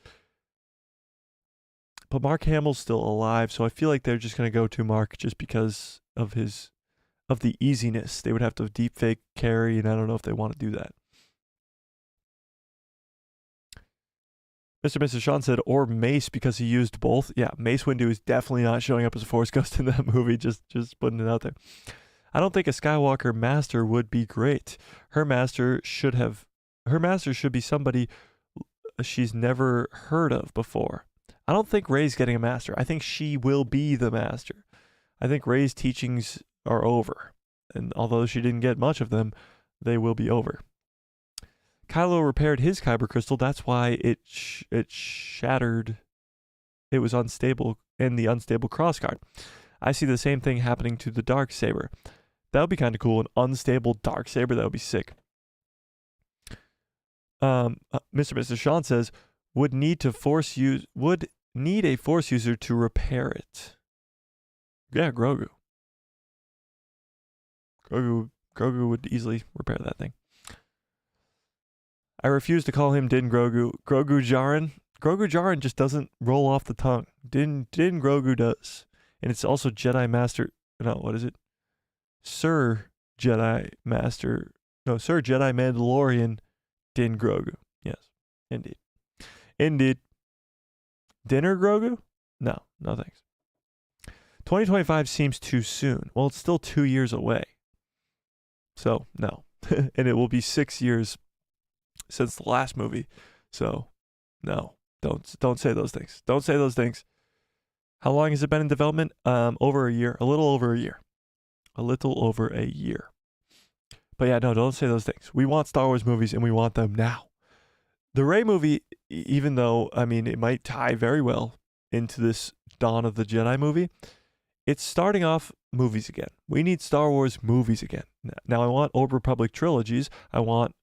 But Mark Hamill's still alive, so I feel like they're just going to go to Mark just because of the easiness. They would have to deepfake Carrie, and I don't know if they want to do that. Mr. and Mrs. Sean said, or Mace because he used both. Yeah, Mace Windu is definitely not showing up as a Force Ghost in that movie, just putting it out there. I don't think a Skywalker master would be great. Her master should be somebody she's never heard of before. I don't think Rey's getting a master. I think she will be the master. I think Rey's teachings are over. And although she didn't get much of them, they will be over. Kylo repaired his Kyber crystal. That's why it shattered. It was unstable in the unstable crossguard. I see the same thing happening to the Darksaber. That would be kind of cool. An unstable Darksaber. That would be sick. Mr. Sean says, would need a Force user to repair it. Yeah, Grogu. Grogu would easily repair that thing. I refuse to call him Din Grogu. Grogu Jaren. Grogu Jaren just doesn't roll off the tongue. Din Grogu does. And it's also Jedi Master. No, what is it? Sir Jedi Mandalorian Din Grogu. Yes, indeed. Dinner Grogu? No thanks. 2025 seems too soon. Well, it's still 2 years away. So, no. And it will be 6 years since the last movie. So, no. Don't say those things. Don't say those things. How long has it been in development? Over a year. A little over a year. But yeah, no, don't say those things. We want Star Wars movies and we want them now. The Rey movie, even though, I mean, it might tie very well into this Dawn of the Jedi movie, it's starting off movies again. We need Star Wars movies again. Now, I want Old Republic trilogies. I want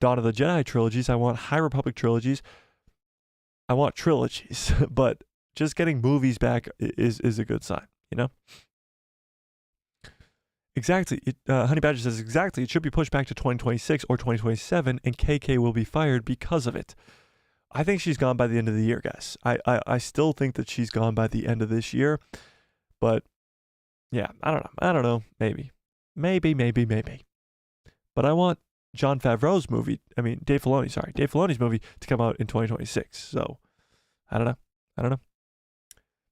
Dawn of the Jedi trilogies. I want High Republic trilogies. I want trilogies. But just getting movies back is a good sign, you know? Exactly. Honey Badger says, exactly. It should be pushed back to 2026 or 2027, and KK will be fired because of it. I think she's gone by the end of the year, guys. I still think that she's gone by the end of this year. But yeah, I don't know. Maybe. But I want Dave Filoni's movie to come out in 2026. So, I don't know.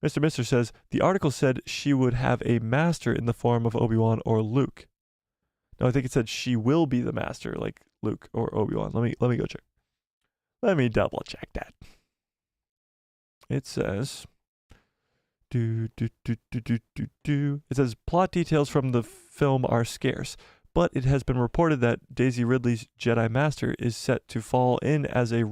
Mr. Mister says, the article said she would have a master in the form of Obi-Wan or Luke. No, I think it said she will be the master, like Luke or Obi-Wan. Let me go check. Let me double check that. It says, It says, plot details from the film are scarce, but it has been reported that Daisy Ridley's Jedi Master is set to fall into a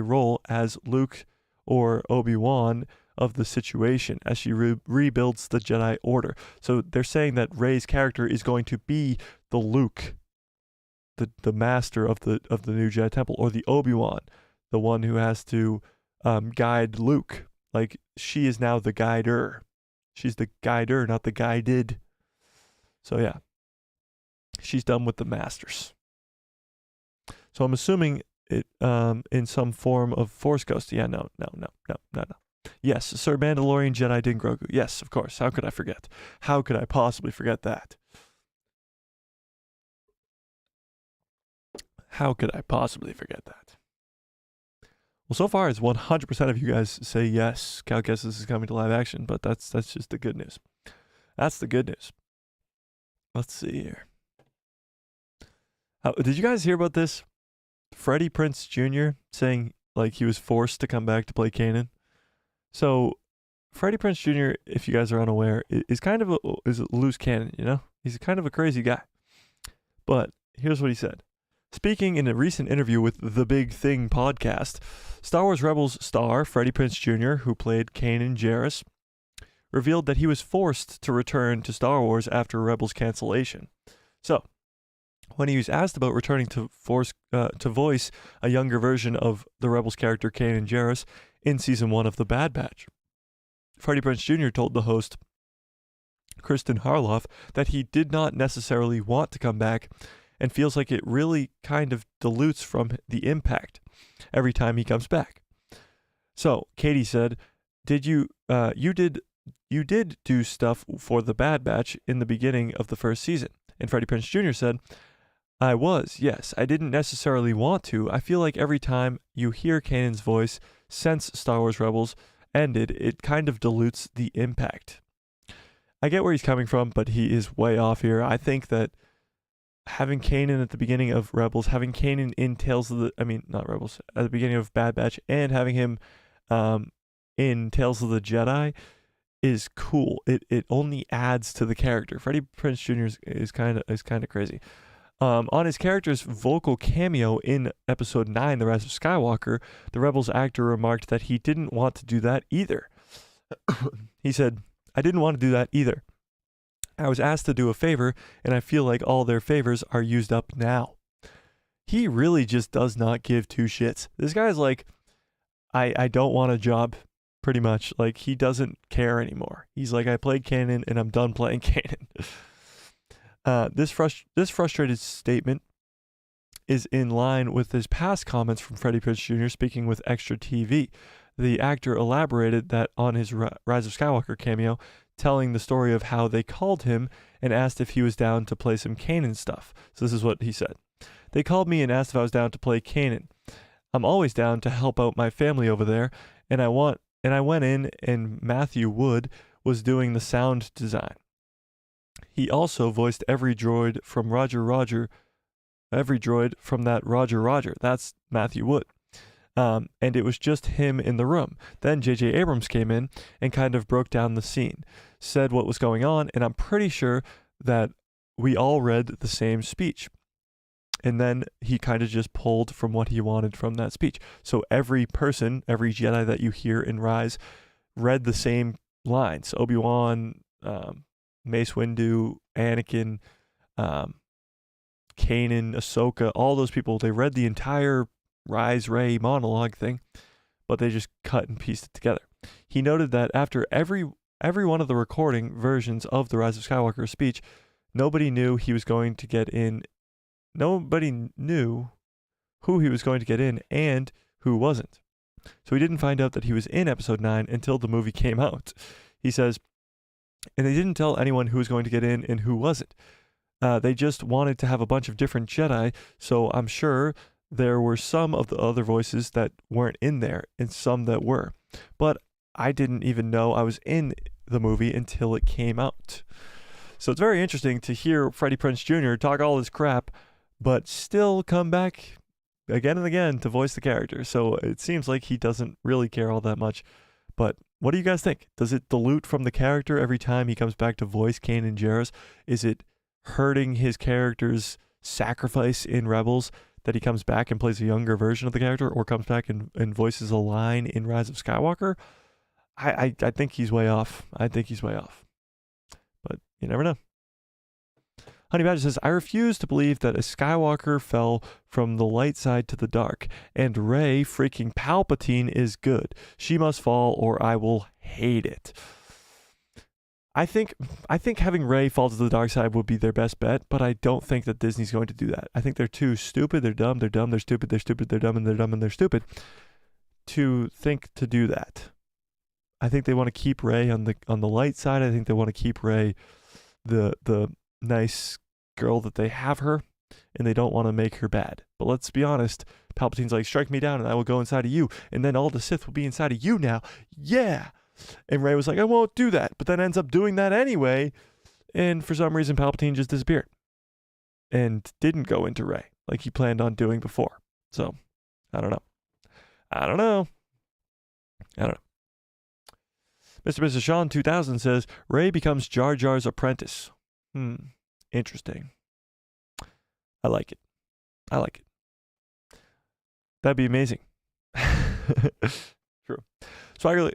role as Luke or Obi-Wan of the situation as she rebuilds the Jedi Order. So they're saying that Rey's character is going to be the Luke, the master of the new Jedi Temple, or the Obi-Wan, the one who has to guide Luke. Like, she is now the guider. She's the guider, not the guided. So yeah, she's done with the masters. So I'm assuming it in some form of Force Ghost. Yeah, no. Yes, Sir Mandalorian Jedi Din Grogu. Yes, of course. How could I forget? How could I possibly forget that? How could I possibly forget that? Well, so far, it's 100% of you guys say yes. Cal guesses this is coming to live action, but that's just the good news. That's the good news. Let's see here. Did you guys hear about this? Freddie Prinze Jr. saying like he was forced to come back to play Kanan. So Freddie Prinze Jr., if you guys are unaware, is kind of a loose cannon. You know, he's kind of a crazy guy. But here's what he said. Speaking in a recent interview with The Big Thing podcast, Star Wars Rebels star Freddie Prinze Jr., who played Kanan Jarrus, revealed that he was forced to return to Star Wars after Rebels cancellation. So, when he was asked about returning to voice a younger version of the Rebels character Kanan Jarrus in Season 1 of The Bad Batch, Freddie Prinze Jr. told the host, Kristen Harloff, that he did not necessarily want to come back and feels like it really kind of dilutes from the impact every time he comes back. So, Katie said, you did do stuff for The Bad Batch in the beginning of the first season. And Freddie Prinze Jr. said, I was, yes. I didn't necessarily want to. I feel like every time you hear Kanan's voice since Star Wars Rebels ended, it kind of dilutes the impact. I get where he's coming from, but he is way off here. I think that having Kanan at the beginning of Rebels, having Kanan in at the beginning of Bad Batch, and having him in Tales of the Jedi is cool. It only adds to the character. Freddie Prinze Jr. is kind of crazy. On his character's vocal cameo in Episode 9, The Rise of Skywalker, the Rebels actor remarked that he didn't want to do that either. He said, I didn't want to do that either. I was asked to do a favor, and I feel like all their favors are used up now. He really just does not give two shits. This guy's like, I don't want a job, pretty much. Like, he doesn't care anymore. He's like, I played Kanan, and I'm done playing Kanan. This frustrated statement is in line with his past comments from Freddie Prinze Jr. speaking with Extra TV. The actor elaborated that on his Rise of Skywalker cameo, telling the story of how they called him and asked if he was down to play some Kanan stuff. So this is what he said. They called me and asked if I was down to play Kanan. I'm always down to help out my family over there, and I went in and Matthew Wood was doing the sound design. He also voiced every droid from that Roger. That's Matthew Wood. And it was just him in the room. Then J.J. Abrams came in and kind of broke down the scene, said what was going on, and I'm pretty sure that we all read the same speech. And then he kind of just pulled from what he wanted from that speech. So every Jedi that you hear in Rise read the same lines. Obi-Wan, Mace Windu, Anakin, Kanan, Ahsoka, all those people, they read the entire Rise Rey monologue thing, but they just cut and pieced it together. He noted that after every one of the recording versions of the Rise of Skywalker speech, nobody knew he was going to get in. Nobody knew who he was going to get in and who wasn't. So he didn't find out that he was in episode 9 until the movie came out. He says, and they didn't tell anyone who was going to get in and who wasn't. They just wanted to have a bunch of different Jedi, so I'm sure there were some of the other voices that weren't in there and some that were. But I didn't even know I was in the movie until it came out. So it's very interesting to hear Freddie Prinze Jr. talk all this crap, but still come back again and again to voice the character. So it seems like he doesn't really care all that much. But what do you guys think? Does it dilute from the character every time he comes back to voice Kanan Jarrus? Is it hurting his character's sacrifice in Rebels that he comes back and plays a younger version of the character, or comes back and voices a line in Rise of Skywalker? I think he's way off. I think he's way off. But you never know. Honey Badger says, I refuse to believe that a Skywalker fell from the light side to the dark, and Rey freaking Palpatine is good. She must fall or I will hate it. I think having Rey fall to the dark side would be their best bet, but I don't think that Disney's going to do that. I think they're too stupid, they're dumb, they're stupid, they're stupid, they're dumb, and they're dumb, and they're stupid to think to do that. I think they want to keep Rey on the light side. I think they want to keep Rey the nice girl that they have her, and they don't want to make her bad. But let's be honest, Palpatine's like, strike me down and I will go inside of you, and then all the Sith will be inside of you now. Yeah. And Rey was like, I won't do that, but then ends up doing that anyway. And for some reason, Palpatine just disappeared and didn't go into Rey like he planned on doing before. So, I don't know. Mr. Sean 2000 says, Rey becomes Jar Jar's apprentice. Interesting. I like it. That'd be amazing. True. Swagger,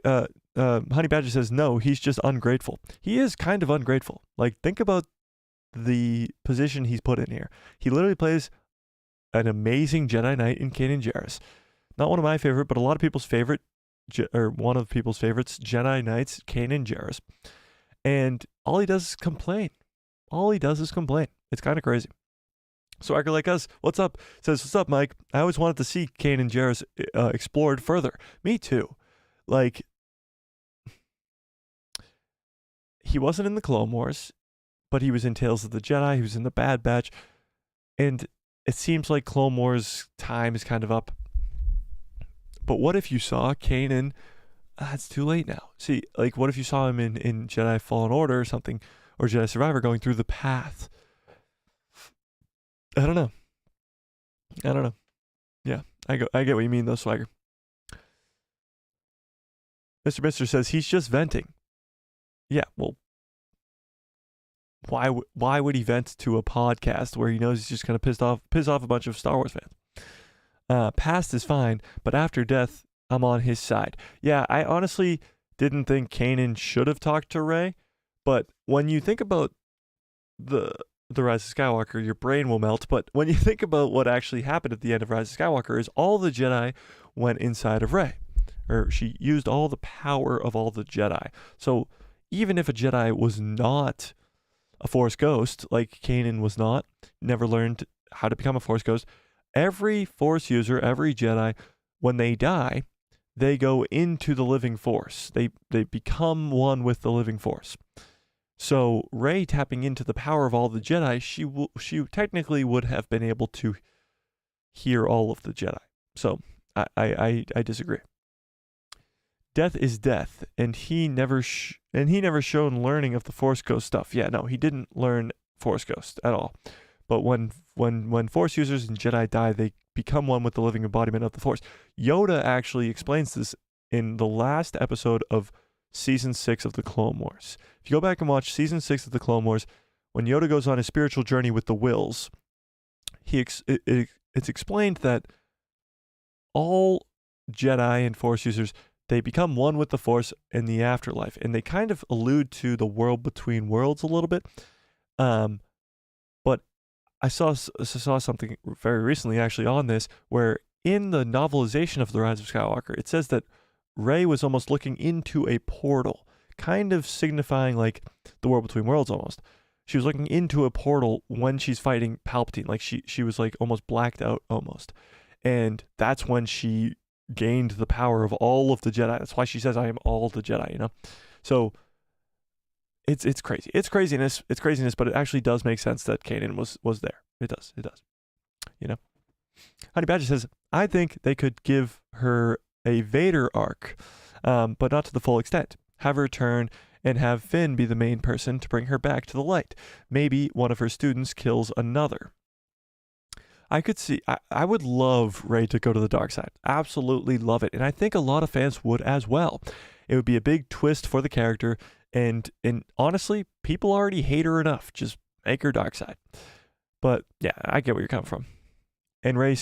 Honey Badger says, no, he's just ungrateful. He is kind of ungrateful. Like, think about the position he's put in here. He literally plays an amazing Jedi Knight in Kanan Jarrus. Not one of my favorite, but a lot of people's favorite, or one of people's favorites, Jedi Knights, Kanan Jarrus. And all he does is complain. It's kind of crazy. Swagger Like Us, what's up? Says, what's up, Mike? I always wanted to see Kanan Jarrus explored further. Me too. Like, he wasn't in the Clone Wars, but he was in Tales of the Jedi. He was in the Bad Batch. And it seems like Clone Wars time is kind of up. But what if you saw Kanan? It's too late now. See, like, what if you saw him in Jedi Fallen Order or something, or Jedi Survivor, going through the path? I don't know. Yeah, I get what you mean, though, Swagger. Mr. Mister says he's just venting. Yeah, well, why would he vent to a podcast where he knows he's just going to piss off a bunch of Star Wars fans? Past is fine, but after death, I'm on his side. Yeah, I honestly didn't think Kanan should have talked to Rey, but when you think about the Rise of Skywalker, your brain will melt. But when you think about what actually happened at the end of Rise of Skywalker, is all the Jedi went inside of Rey, or she used all the power of all the Jedi. So even if a Jedi was not a Force ghost, like Kanan was not, never learned how to become a Force ghost, every Force user, every Jedi, when they die, they go into the living Force. They become one with the living Force. So Rey tapping into the power of all the Jedi, she technically would have been able to hear all of the Jedi. So I disagree. Death is death, and he never shown learning of the Force Ghost stuff. Yeah, no, he didn't learn Force Ghost at all. But when Force users and Jedi die, they become one with the living embodiment of the Force. Yoda actually explains this in the last episode of Season 6 of the Clone Wars. If you go back and watch Season 6 of the Clone Wars, when Yoda goes on his spiritual journey with the Wills, it's explained that all Jedi and Force users, they become one with the Force in the afterlife. And they kind of allude to the world between worlds a little bit. But I saw something very recently actually on this, where in the novelization of The Rise of Skywalker, it says that Rey was almost looking into a portal, kind of signifying like the world between worlds almost. She was looking into a portal when she's fighting Palpatine, like she was like almost blacked out almost. And that's when she gained the power of all of the Jedi. That's why she says, I am all the Jedi, you know? So it's crazy. It's craziness, but it actually does make sense that Kanan was there. It does. You know? Honey Badger says, I think they could give her a Vader arc, but not to the full extent. Have her turn and have Finn be the main person to bring her back to the light. Maybe one of her students kills another. I could see, I would love Rey to go to the dark side. Absolutely love it. And I think a lot of fans would as well. It would be a big twist for the character. And honestly, people already hate her enough. Just make her dark side. But yeah, I get where you're coming from. And Rey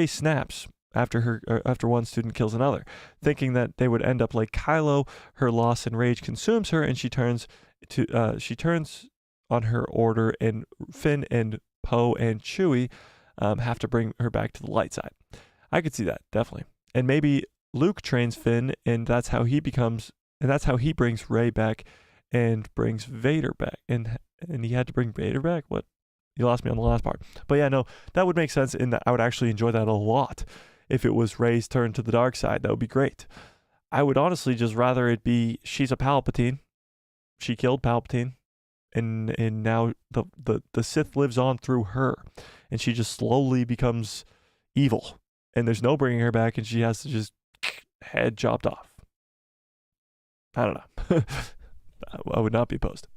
snaps after one student kills another, thinking that they would end up like Kylo. Her loss and rage consumes her, and she turns on her order. And Finn and Poe and Chewie have to bring her back to the light side. I could see that, definitely. And maybe Luke trains Finn, and that's how he brings Rey back and brings Vader back. And he had to bring Vader back? What? You lost me on the last part. But yeah, no, that would make sense in that I would actually enjoy that a lot. If it was Rey's turn to the dark side, that would be great. I would honestly just rather it be she's a Palpatine. She killed Palpatine. And now the Sith lives on through her. And she just slowly becomes evil. And there's no bringing her back, and she has to just head chopped off. I don't know. I would not be opposed.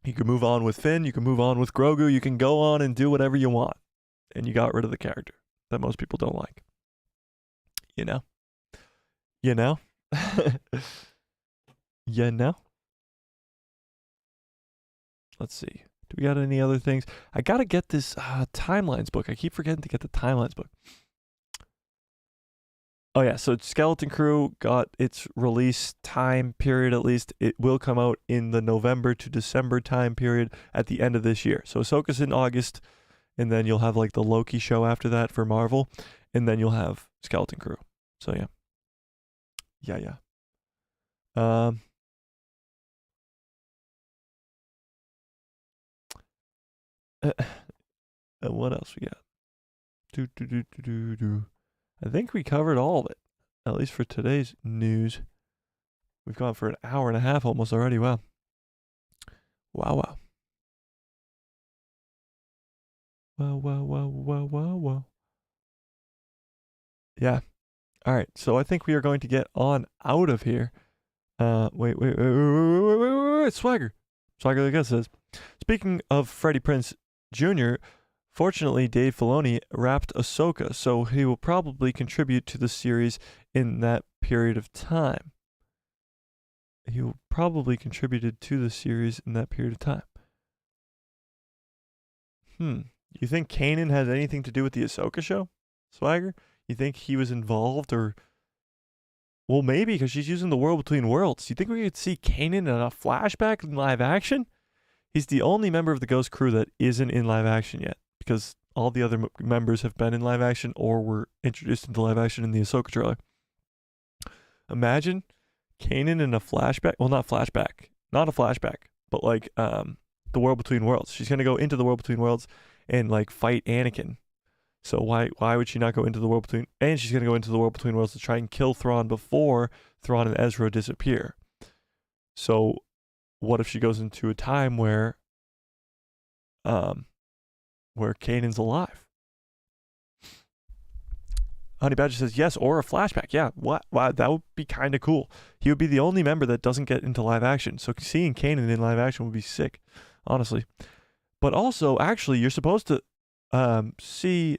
You can move on with Finn. You can move on with Grogu. You can go on and do whatever you want. And you got rid of the character that most people don't like. You know? You know? You know? Let's see. Do we got any other things? I got to get this Timelines book. I keep forgetting to get the Timelines book. Oh, yeah. So Skeleton Crew got its release time period, at least. It will come out in the November to December time period at the end of this year. So Ahsoka's in August, and then you'll have like the Loki show after that for Marvel, and then you'll have Skeleton Crew. So, yeah. Yeah. What else we got? I think we covered all of it, at least for today's news. We've gone for an hour and a half almost already. Wow. Wow. Yeah. All right. So I think we are going to get on out of here. Wait. Swagger the guest says, speaking of Freddie Prinze Jr., fortunately, Dave Filoni wrapped Ahsoka, so he will probably contribute to the series in that period of time. You think Kanan has anything to do with the Ahsoka show, Swagger? You think he was involved, or... Well, maybe, because she's using the World Between Worlds. You think we could see Kanan in a flashback in live action? He's the only member of the Ghost Crew that isn't in live action yet, because all the other members have been in live action or were introduced into live action in the Ahsoka trailer. Imagine Kanan in a flashback. Well, not a flashback, but like the World Between Worlds. She's going to go into the World Between Worlds and like fight Anakin. So why would she not go into the World Between... And she's going to go into the World Between Worlds to try and kill Thrawn before Thrawn and Ezra disappear. So what if she goes into a time where Kanan's alive? Honey Badger says yes, or a flashback. Yeah, wow, that would be kind of cool. He would be the only member that doesn't get into live action. So seeing Kanan in live action would be sick, honestly. But also, actually, you're supposed to see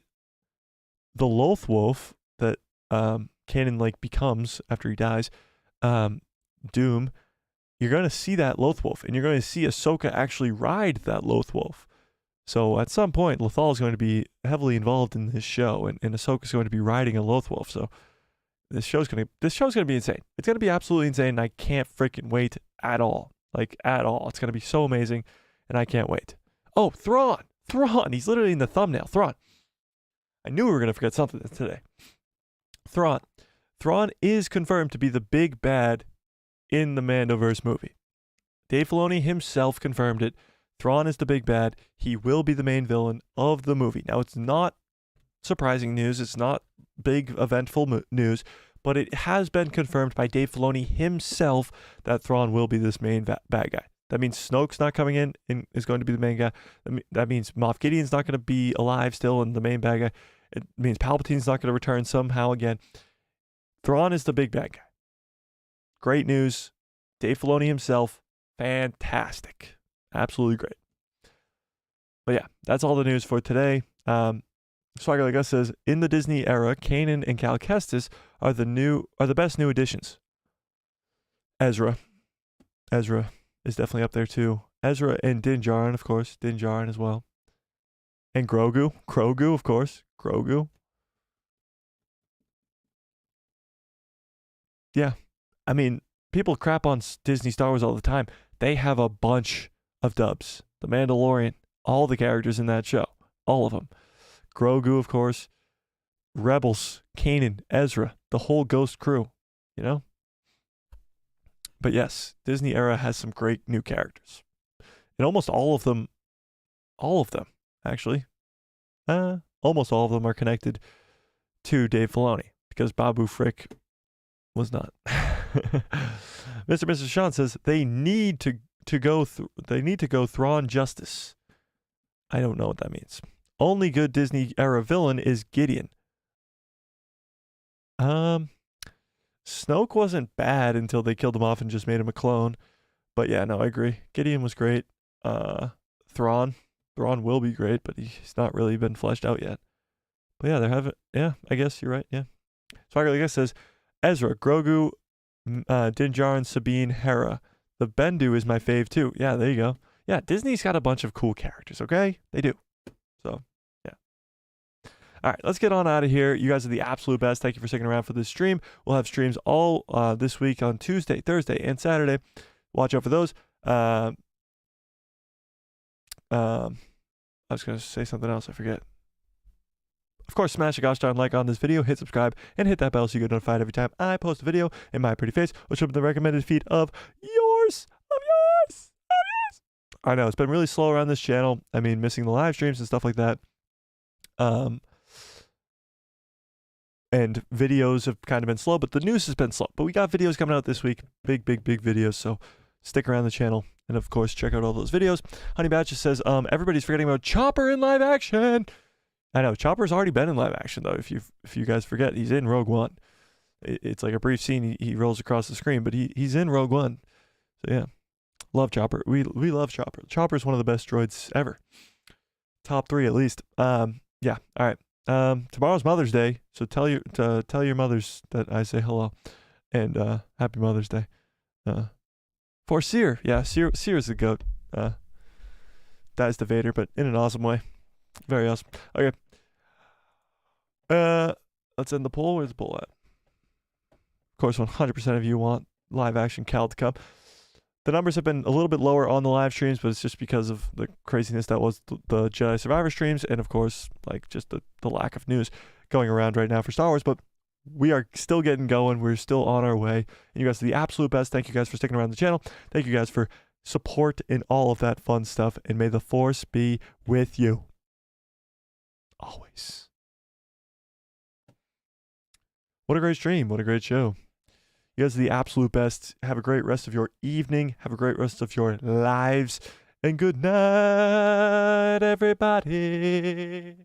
the Loth Wolf that Kanan like becomes after he dies, Doom. You're going to see that Loth Wolf, and you're going to see Ahsoka actually ride that Loth Wolf. So at some point, Lothal is going to be heavily involved in this show, and Ahsoka's going to be riding a Loth Wolf. So this show's going to be insane. It's going to be absolutely insane, and I can't freaking wait at all. Like, at all. It's going to be so amazing, and I can't wait. Oh, Thrawn! He's literally in the thumbnail. Thrawn. I knew we were going to forget something today. Thrawn is confirmed to be the big bad in the Mandoverse movie. Dave Filoni himself confirmed it. Thrawn is the big bad. He will be the main villain of the movie. Now, it's not surprising news. It's not big eventful news, but it has been confirmed by Dave Filoni himself that Thrawn will be this main bad guy. That means Snoke's not coming in and is going to be the main guy. That means Moff Gideon's not going to be alive still and the main bad guy. It means Palpatine's not going to return somehow again. Thrawn is the big bad guy. Great news. Dave Filoni himself, fantastic. Absolutely great. But yeah, that's all the news for today. Swagger Like Us says, in the Disney era, Kanan and Cal Kestis are the best new additions. Ezra is definitely up there too. Ezra and Din Djarin, of course. Din Djarin as well. And Grogu, of course. Grogu. Yeah. I mean, people crap on Disney Star Wars all the time. They have a bunch of dubs. The Mandalorian, all the characters in that show. All of them. Grogu, of course. Rebels, Kanan, Ezra, the whole Ghost crew, you know? But yes, Disney era has some great new characters. And almost all of them, actually, almost all of them are connected to Dave Filoni because Babu Frick was not. Mr. Sean says they need to go Thrawn justice. I don't know what that means. Only good Disney era villain is Gideon. Snoke wasn't bad until they killed him off and just made him a clone. But yeah, no, I agree. Gideon was great. Thrawn will be great, but he's not really been fleshed out yet. But yeah, I guess you're right. Yeah. Swagger Like Us says, Ezra, Grogu, Din Djarin, Sabine, Hera. The Bendu is my fave too. Yeah, there you go. Yeah, Disney's got a bunch of cool characters, okay? They do. So, yeah. All right, let's get on out of here. You guys are the absolute best. Thank you for sticking around for this stream. We'll have streams all this week on Tuesday, Thursday, and Saturday. Watch out for those. I was going to say something else. I forget. Of course, smash a gosh darn like on this video, hit subscribe, and hit that bell so you get notified every time I post a video, and my pretty face will show up in the recommended feed of yours. I know, it's been really slow around this channel. I mean, missing the live streams and stuff like that. And videos have kind of been slow, but the news has been slow. But we got videos coming out this week. Big videos. So stick around the channel. And of course, check out all those videos. Honey Badger says, everybody's forgetting about Chopper in live action. I know, Chopper's already been in live action, though. If you guys forget, he's in Rogue One. It's like a brief scene. He rolls across the screen, but he's in Rogue One. So yeah. Love Chopper. We love Chopper. Chopper's one of the best droids ever. Top 3 at least. Yeah. All right. Tomorrow's Mother's Day, so tell your mothers that I say hello, and happy Mother's Day. For Seer, yeah, Seer's the goat. Dies to Vader, but in an awesome way. Very awesome. Okay. Let's end the poll. Where's the poll at? Of course, 100% of you want live action Cal to come. The numbers have been a little bit lower on the live streams, but it's just because of the craziness that was the Jedi Survivor streams, and of course, like just the lack of news going around right now for Star Wars. But we are still getting going. We're still on our way. And you guys are the absolute best. Thank you guys for sticking around the channel. Thank you guys for support and all of that fun stuff. And may the Force be with you. Always. What a great stream. What a great show. You guys are the absolute best. Have a great rest of your evening. Have a great rest of your lives. And good night, everybody.